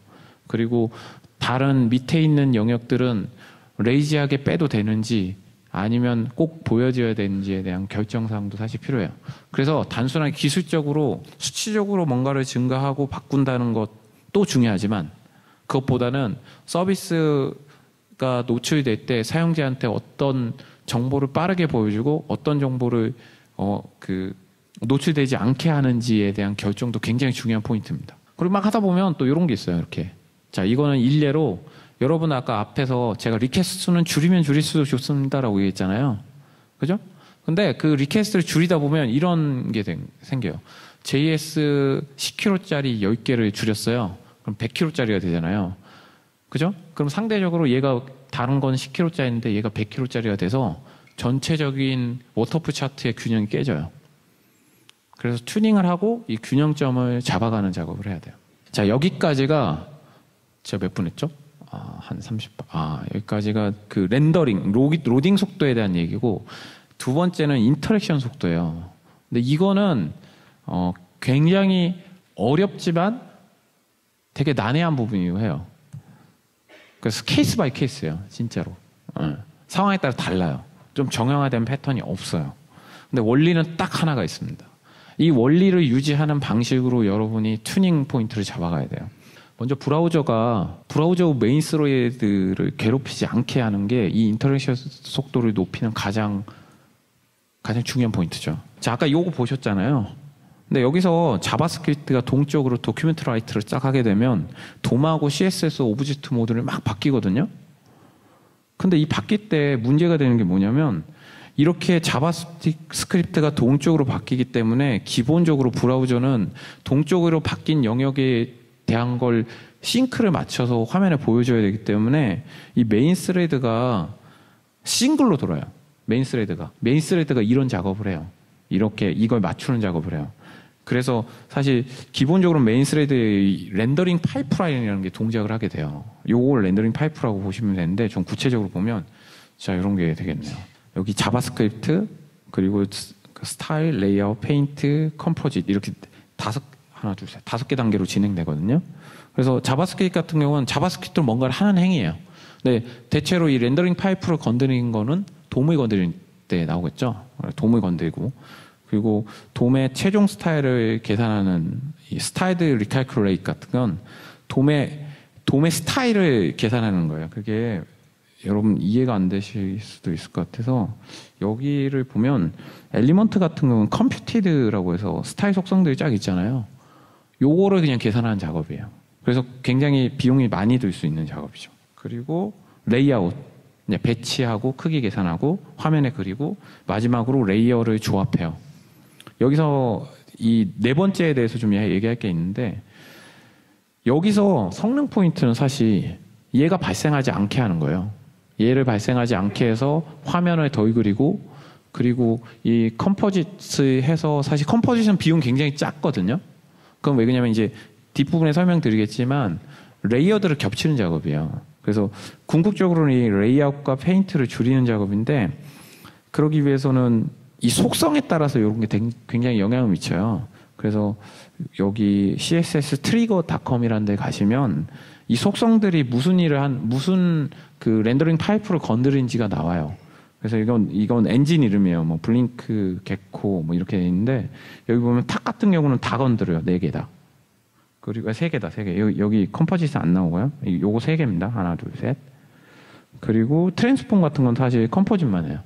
그리고 다른 밑에 있는 영역들은 레이지하게 빼도 되는지 아니면 꼭 보여줘야 되는지에 대한 결정사항도 사실 필요해요. 그래서 단순하게 기술적으로 수치적으로 뭔가를 증가하고 바꾼다는 것도 중요하지만 그것보다는 서비스가 노출될 때 사용자한테 어떤 정보를 빠르게 보여주고 어떤 정보를 노출되지 않게 하는지에 대한 결정도 굉장히 중요한 포인트입니다. 그리고 막 하다 보면 또 이런 게 있어요. 이렇게. 자, 이거는 일례로 여러분 아까 앞에서 제가 리퀘스트 수는 줄이면 줄일수록 좋습니다라고 얘기했잖아요. 그죠? 근데 그 리퀘스트를 줄이다 보면 이런 게 생겨요. JS 10kb짜리 10개를 줄였어요. 그럼 100kb짜리가 되잖아요. 그죠? 그럼 상대적으로 얘가 다른 건 10kb짜리인데 얘가 100kb짜리가 돼서 전체적인 워터풀 차트의 균형이 깨져요. 그래서 튜닝을 하고 이 균형점을 잡아가는 작업을 해야 돼요. 자, 여기까지가 제가 몇 분 했죠? 한 30분. 여기까지가 그 렌더링, 로딩 속도에 대한 얘기고 두 번째는 인터랙션 속도예요. 근데 이거는 굉장히 어렵지만 되게 난해한 부분이기도 해요. 그래서 케이스 바이 케이스예요. 진짜로. 상황에 따라 달라요. 좀 정형화된 패턴이 없어요. 근데 원리는 딱 하나가 있습니다. 이 원리를 유지하는 방식으로 여러분이 튜닝 포인트를 잡아가야 돼요. 먼저 브라우저 메인 스레드를 괴롭히지 않게 하는 게 이 인터랙션 속도를 높이는 가장 중요한 포인트죠. 자, 아까 요거 보셨잖아요. 근데 여기서 자바스크립트가 동적으로 도큐멘트 라이트를 쫙 하게 되면 돔하고 CSS 오브젝트 모드를 막 바뀌거든요. 근데 이 바뀔 때 문제가 되는 게 뭐냐면 이렇게 자바스크립트가 동쪽으로 바뀌기 때문에 기본적으로 브라우저는 동쪽으로 바뀐 영역에 대한 걸 싱크를 맞춰서 화면에 보여줘야 되기 때문에 이 메인 스레드가 싱글로 돌아요. 메인 스레드가 이런 작업을 해요. 이렇게 이걸 맞추는 작업을 해요. 그래서 사실 기본적으로 메인 스레드의 렌더링 파이프라인이라는 게 동작을 하게 돼요. 요걸 렌더링 파이프라고 보시면 되는데 좀 구체적으로 보면 자, 이런 게 되겠네요. 여기 자바스크립트 그리고 스타일, 레이아웃, 페인트, 컴포짓 이렇게 다섯 개 단계로 진행되거든요. 그래서 자바스크립트 같은 경우는 자바스크립트로 뭔가를 하는 행위예요. 근데 대체로 이 렌더링 파이프를 건드리는 거는 돔을 건드릴 때 나오겠죠. 돔을 건드리고 그리고 돔의 최종 스타일을 계산하는 이 스타일드 리칼큘레이트 같은 건 돔의 스타일을 계산하는 거예요. 그게 여러분 이해가 안 되실 수도 있을 것 같아서 여기를 보면 엘리먼트 같은 경우는 컴퓨티드라고 해서 스타일 속성들이 쫙 있잖아요. 요거를 그냥 계산하는 작업이에요. 그래서 굉장히 비용이 많이 들 수 있는 작업이죠. 그리고 레이아웃, 배치하고 크기 계산하고 화면에 그리고 마지막으로 레이어를 조합해요. 여기서 이 네 번째에 대해서 좀 얘기할 게 있는데 여기서 성능 포인트는 사실 얘가 발생하지 않게 하는 거예요. 얘를 발생하지 않게 해서 화면을 덜 그리고 이 컴포짓을 해서 사실 컴포지션 비용 굉장히 작거든요. 그럼 왜 그러냐면 이제 뒷부분에 설명드리겠지만 레이어들을 겹치는 작업이에요. 그래서 궁극적으로는 이 레이아웃과 페인트를 줄이는 작업인데 그러기 위해서는 이 속성에 따라서 이런 게 굉장히 영향을 미쳐요. 그래서 여기 csstrigger.com이라는 데 가시면 이 속성들이 무슨 그 렌더링 파이프를 건드린지가 나와요. 그래서 이건 엔진 이름이에요. 뭐 블링크, 개코 뭐 이렇게 돼 있는데 여기 보면 탁 같은 경우는 다 건드려요. 4개 다. 그리고 3개다. 여기 컴포지트 안 나오고요. 요거 3개입니다. 하나, 둘, 셋. 그리고 트랜스폼 같은 건 사실 컴포짓만 해요.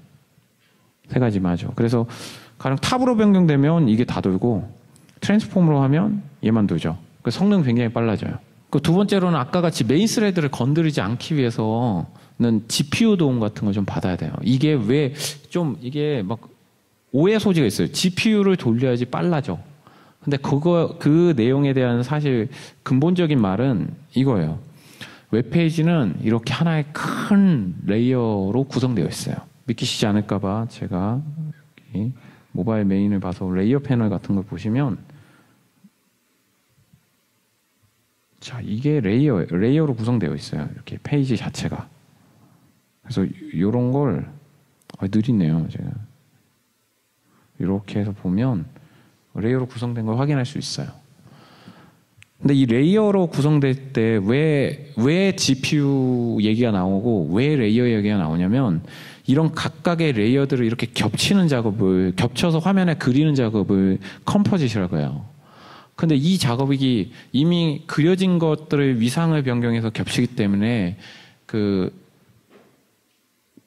3가지만 하죠. 그래서 가령 탑으로 변경되면 이게 다 돌고 트랜스폼으로 하면 얘만 돌죠. 그 성능 굉장히 빨라져요. 그 두 번째로는 아까 같이 메인 스레드를 건드리지 않기 위해서는 GPU 도움 같은 걸 좀 받아야 돼요. 이게 이게 막 오해 소지가 있어요. GPU를 돌려야지 빨라져. 근데 그 내용에 대한 사실 근본적인 말은 이거예요. 웹페이지는 이렇게 하나의 큰 레이어로 구성되어 있어요. 믿기시지 않을까봐 제가 여기 모바일 메인을 봐서 레이어 패널 같은 걸 보시면 자, 이게 레이어로 구성되어 있어요. 이렇게 페이지 자체가. 그래서 이런 걸 느리네요, 제가. 이렇게 해서 보면 레이어로 구성된 걸 확인할 수 있어요. 근데 이 레이어로 구성될 때 왜 GPU 얘기가 나오고 왜 레이어 얘기가 나오냐면 이런 각각의 레이어들을 이렇게 겹치는 작업을 겹쳐서 화면에 그리는 작업을 컴포짓이라고 해요. 근데 이 작업이 이미 그려진 것들의 위상을 변경해서 겹치기 때문에 그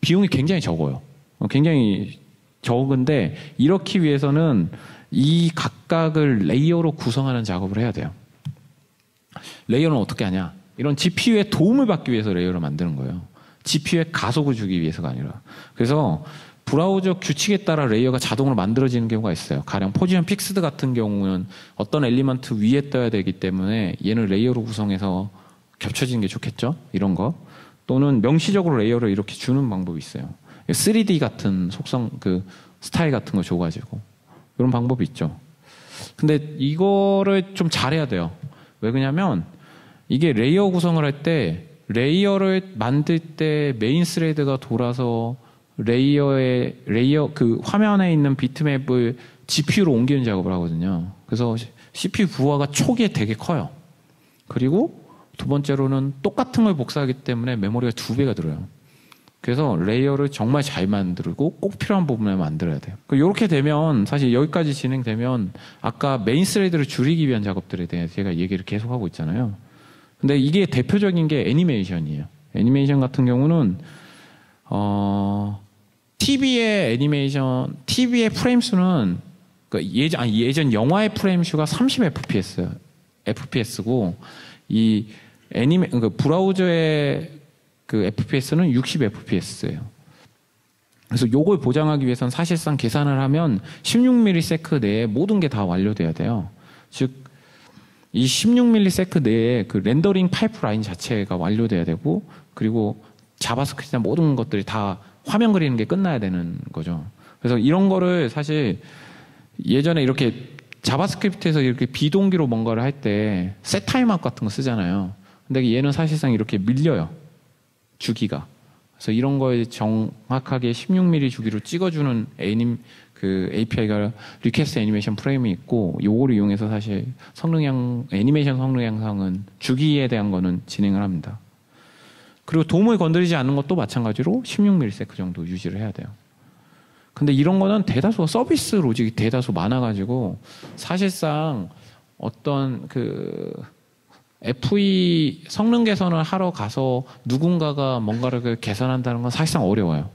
비용이 굉장히 적어요. 굉장히 적은데 이렇기 위해서는 이 각각을 레이어로 구성하는 작업을 해야 돼요. 레이어는 어떻게 하냐? 이런 GPU의 도움을 받기 위해서 레이어를 만드는 거예요. GPU의 가속을 주기 위해서가 아니라. 그래서 브라우저 규칙에 따라 레이어가 자동으로 만들어지는 경우가 있어요. 가령 포지션 픽스드 같은 경우는 어떤 엘리먼트 위에 떠야 되기 때문에 얘는 레이어로 구성해서 겹쳐지는 게 좋겠죠? 이런 거. 또는 명시적으로 레이어를 이렇게 주는 방법이 있어요. 3D 같은 속성, 그 스타일 같은 거 줘가지고. 이런 방법이 있죠. 근데 이거를 좀 잘해야 돼요. 왜 그러냐면 이게 레이어 구성을 할 때 레이어를 만들 때 메인 스레드가 돌아서 레이어 그 화면에 있는 비트맵을 GPU로 옮기는 작업을 하거든요. 그래서 CPU 부하가 초기에 되게 커요. 그리고 두 번째로는 똑같은 걸 복사하기 때문에 메모리가 2배가 들어요. 그래서 레이어를 정말 잘 만들고 꼭 필요한 부분에 만들어야 돼요. 이렇게 되면 사실 여기까지 진행되면 아까 메인 스레드를 줄이기 위한 작업들에 대해 제가 얘기를 계속하고 있잖아요. 근데 이게 대표적인 게 애니메이션이에요. 애니메이션 같은 경우는 TV의 애니메이션, TV의 프레임 수는 예전 영화의 프레임 수가 30fps고 이 브라우저의 그 FPS는 60fps예요. 그래서 요걸 보장하기 위해서는 사실상 계산을 하면 16ms 내에 모든 게 다 완료돼야 돼요. 즉, 이 16ms 내에 그 렌더링 파이프라인 자체가 완료돼야 되고, 그리고 자바스크립트나 모든 것들이 다 화면 그리는 게 끝나야 되는 거죠. 그래서 이런 거를 사실 예전에 이렇게 자바스크립트에서 이렇게 비동기로 뭔가를 할 때 셋타임아웃 같은 거 쓰잖아요. 근데 얘는 사실상 이렇게 밀려요. 주기가. 그래서 이런 거에 정확하게 16mm 주기로 찍어주는 그 API가 리퀘스트 애니메이션 프레임이 있고, 요거를 이용해서 사실 애니메이션 성능 향상은 주기에 대한 거는 진행을 합니다. 그리고 도움을 건드리지 않는 것도 마찬가지로 16ms 정도 유지를 해야 돼요. 근데 이런 거는 대다수 서비스 로직이 대다수 많아가지고 사실상 어떤 그 FE 성능 개선을 하러 가서 누군가가 뭔가를 개선한다는 건 사실상 어려워요.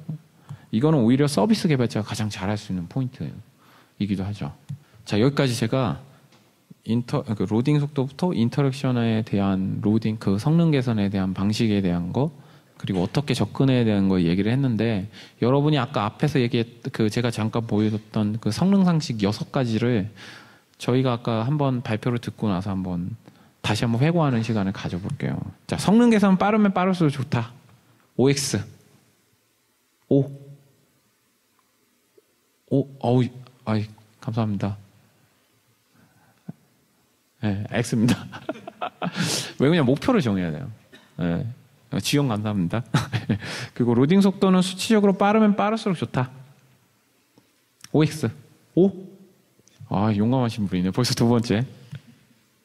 이거는 오히려 서비스 개발자가 가장 잘할 수 있는 포인트이기도 하죠. 자, 여기까지 제가 그 로딩 속도부터 인터랙션에 대한 로딩, 그 성능 개선에 대한 방식에 대한 거, 그리고 어떻게 접근해야 되는 거 얘기를 했는데, 여러분이 아까 앞에서 제가 잠깐 보여줬던 그 성능 상식 6가지를 저희가 아까 한번 발표를 듣고 나서 다시 한번 회고하는 시간을 가져볼게요. 자, 성능 개선 빠르면 빠를수록 좋다. OX. 감사합니다. 네, X입니다. 왜 그냥 목표를 정해야 돼요. 네, 지원 감사합니다. 그리고 로딩 속도는 수치적으로 빠르면 빠를수록 좋다. OX. 용감하신 분이네. 벌써 2번째.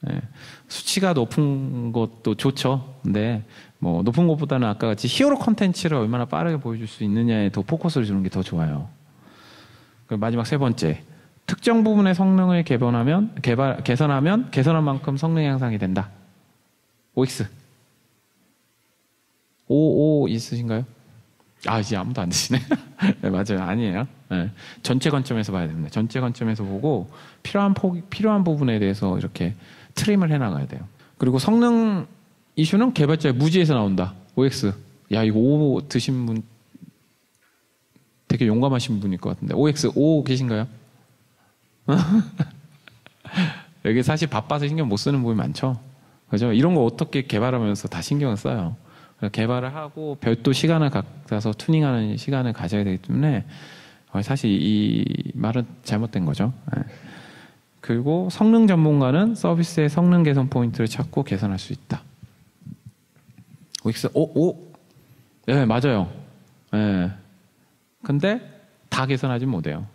네, 수치가 높은 것도 좋죠. 근데 뭐 높은 것보다는 아까 같이 히어로 컨텐츠를 얼마나 빠르게 보여줄 수 있느냐에 더 포커스를 주는 게 더 좋아요. 그리고 마지막 3번째. 특정 부분의 성능을 개선하면 개선한 만큼 성능 향상이 된다. OX. 55 있으신가요? 이제 아무도 안 드시네. 네, 맞아요. 아니에요. 네. 전체 관점에서 봐야 됩니다. 전체 관점에서 보고 필요한 부분에 대해서 이렇게 트림을 해나가야 돼요. 그리고 성능 이슈는 개발자의 무지에서 나온다. OX. 이거 5 드신 분 되게 용감하신 분일 것 같은데. OX 5 계신가요? 여기 사실 바빠서 신경 못 쓰는 부분이 많죠. 그죠? 이런 거 어떻게 개발하면서 다 신경을 써요. 개발을 하고 별도 시간을 갖다서 튜닝하는 시간을 가져야 되기 때문에 사실 이 말은 잘못된 거죠. 그리고 성능 전문가는 서비스의 성능 개선 포인트를 찾고 개선할 수 있다. OX, 네, 맞아요. 네. 근데 다 개선하진 못해요.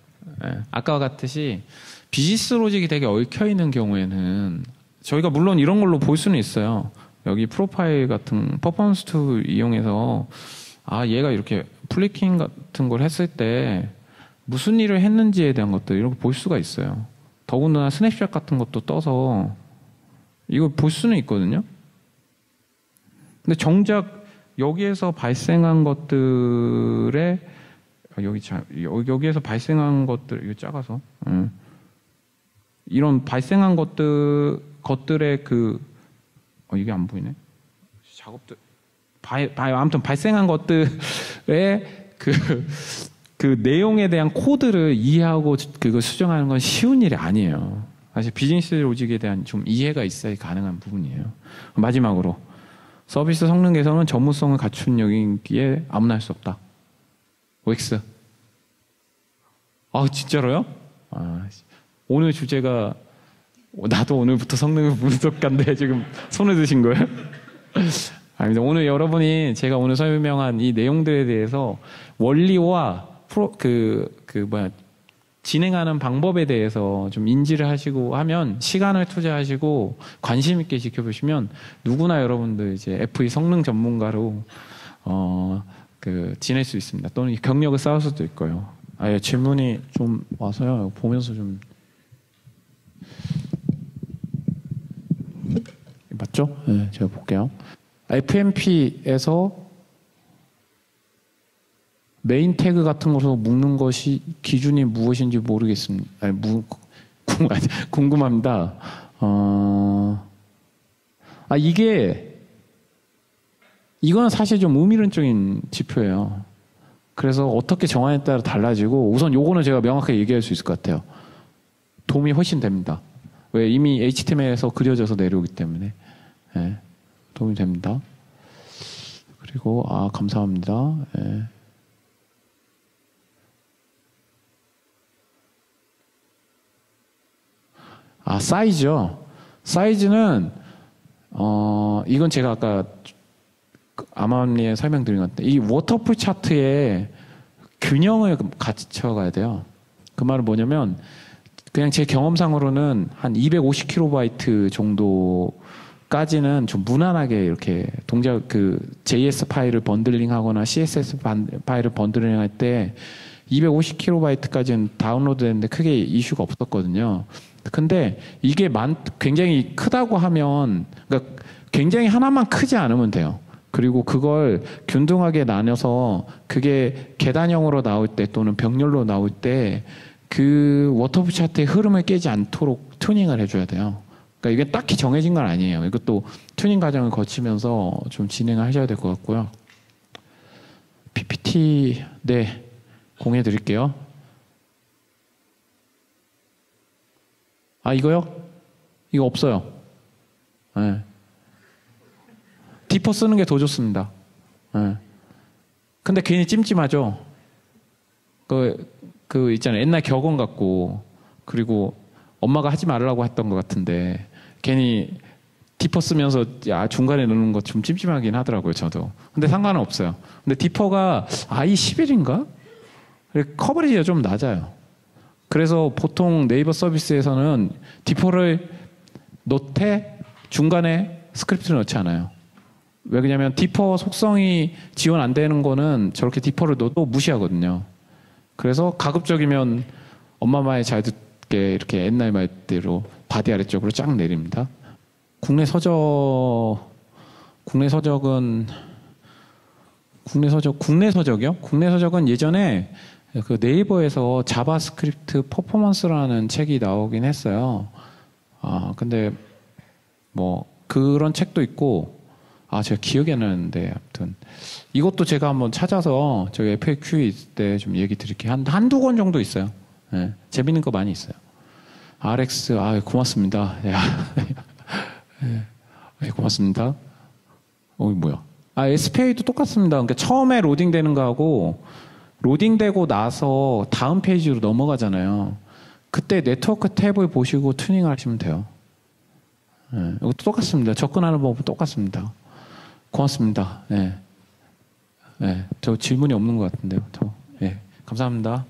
아까와 같듯이 비즈니스 로직이 되게 얽혀있는 경우에는 저희가 물론 이런 걸로 볼 수는 있어요. 여기 프로파일 같은 퍼포먼스 툴 이용해서 얘가 이렇게 플리킹 같은 걸 했을 때 무슨 일을 했는지에 대한 것들 이런 거 볼 수가 있어요. 더군다나 스냅샷 같은 것도 떠서 이걸 볼 수는 있거든요. 근데 정작 여기에서 발생한 것들의 여기에서 발생한 것들 이거 작아서 이런 발생한 것들의 이게 안 보이네. 작업들 아무튼 발생한 것들의 그 내용에 대한 코드를 이해하고 그걸 수정하는 건 쉬운 일이 아니에요. 사실 비즈니스 로직에 대한 좀 이해가 있어야 가능한 부분이에요. 마지막으로 서비스 성능 개선은 전문성을 갖춘 영역이기에 아무나 할 수 없다. OX. 진짜로요? 오늘 주제가 나도 오늘부터 성능을 분석한데 지금 손을 드신 거예요? 아닙니다. 오늘 여러분이 제가 오늘 설명한 이 내용들에 대해서 원리와 진행하는 방법에 대해서 좀 인지를 하시고 하면 시간을 투자하시고 관심 있게 지켜보시면 누구나 여러분들 이제 FE 성능 전문가로 지낼 수 있습니다. 또는 경력을 쌓을 수도 있고요. 질문이 좀 와서요. 보면서 좀 맞죠? 네, 제가 볼게요. FMP에서 메인 태그 같은 것으로 묶는 것이 기준이 무엇인지 모르겠습니다. 궁금합니다. 이거는 사실 좀 의미론적인 지표예요. 그래서 어떻게 정하냐에 따라 달라지고 우선 요거는 제가 명확하게 얘기할 수 있을 것 같아요. 도움이 훨씬 됩니다. 왜 이미 HTML에서 그려져서 내려오기 때문에 도움이 됩니다. 그리고 감사합니다. 사이즈요. 사이즈는 이건 제가 아까 아마니에 설명드린 것 같은데 이 워터풀 차트에 균형을 갖춰가야 돼요. 그 말은 뭐냐면 그냥 제 경험상으로는 한 250KB 정도까지는 좀 무난하게 이렇게 JS 파일을 번들링하거나 CSS 파일을 번들링할 때 250KB까지는 다운로드 됐는데 크게 이슈가 없었거든요. 근데 이게 굉장히 크다고 하면 그러니까 굉장히 하나만 크지 않으면 돼요. 그리고 그걸 균등하게 나눠서 그게 계단형으로 나올 때 또는 병렬로 나올 때 그 워터풀 차트의 흐름을 깨지 않도록 튜닝을 해줘야 돼요. 그러니까 이게 딱히 정해진 건 아니에요. 이것도 튜닝 과정을 거치면서 좀 진행을 하셔야 될 것 같고요. PPT 공유해 드릴게요. 이거요? 이거 없어요. 디퍼 쓰는 게 더 좋습니다. 근데 괜히 찜찜하죠? 있잖아요. 옛날 격언 같고, 그리고 엄마가 하지 말라고 했던 것 같은데, 괜히 디퍼 쓰면서, 중간에 넣는 거 좀 찜찜하긴 하더라고요, 저도. 근데 상관은 없어요. 근데 디퍼가 i11인가? 커버리지가 좀 낮아요. 그래서 보통 네이버 서비스에서는 디퍼를 넣되 중간에 스크립트를 넣지 않아요. 왜 그러냐면 디퍼 속성이 지원 안 되는 거는 저렇게 디퍼를 넣어도 무시하거든요. 그래서 가급적이면 엄마 말 잘 듣게 이렇게 옛날 말대로 바디 아래쪽으로 쫙 내립니다. 국내 서적이요? 국내 서적은 예전에 그 네이버에서 자바스크립트 퍼포먼스라는 책이 나오긴 했어요. 근데 뭐 그런 책도 있고 제가 기억이 안 나는데 아무튼 이것도 제가 한번 찾아서 저기 FAQ 있을 때 좀 얘기 드릴게요. 한두 권 정도 있어요. 재밌는 거 많이 있어요. RX 고맙습니다. 고맙습니다. 뭐야? SPA도 똑같습니다. 그러니까 처음에 로딩되는 거하고 로딩되고 나서 다음 페이지로 넘어가잖아요. 그때 네트워크 탭을 보시고 튜닝을 하시면 돼요. 이것도 똑같습니다. 접근하는 법은 똑같습니다. 고맙습니다. 저 질문이 없는 것 같은데요. 감사합니다.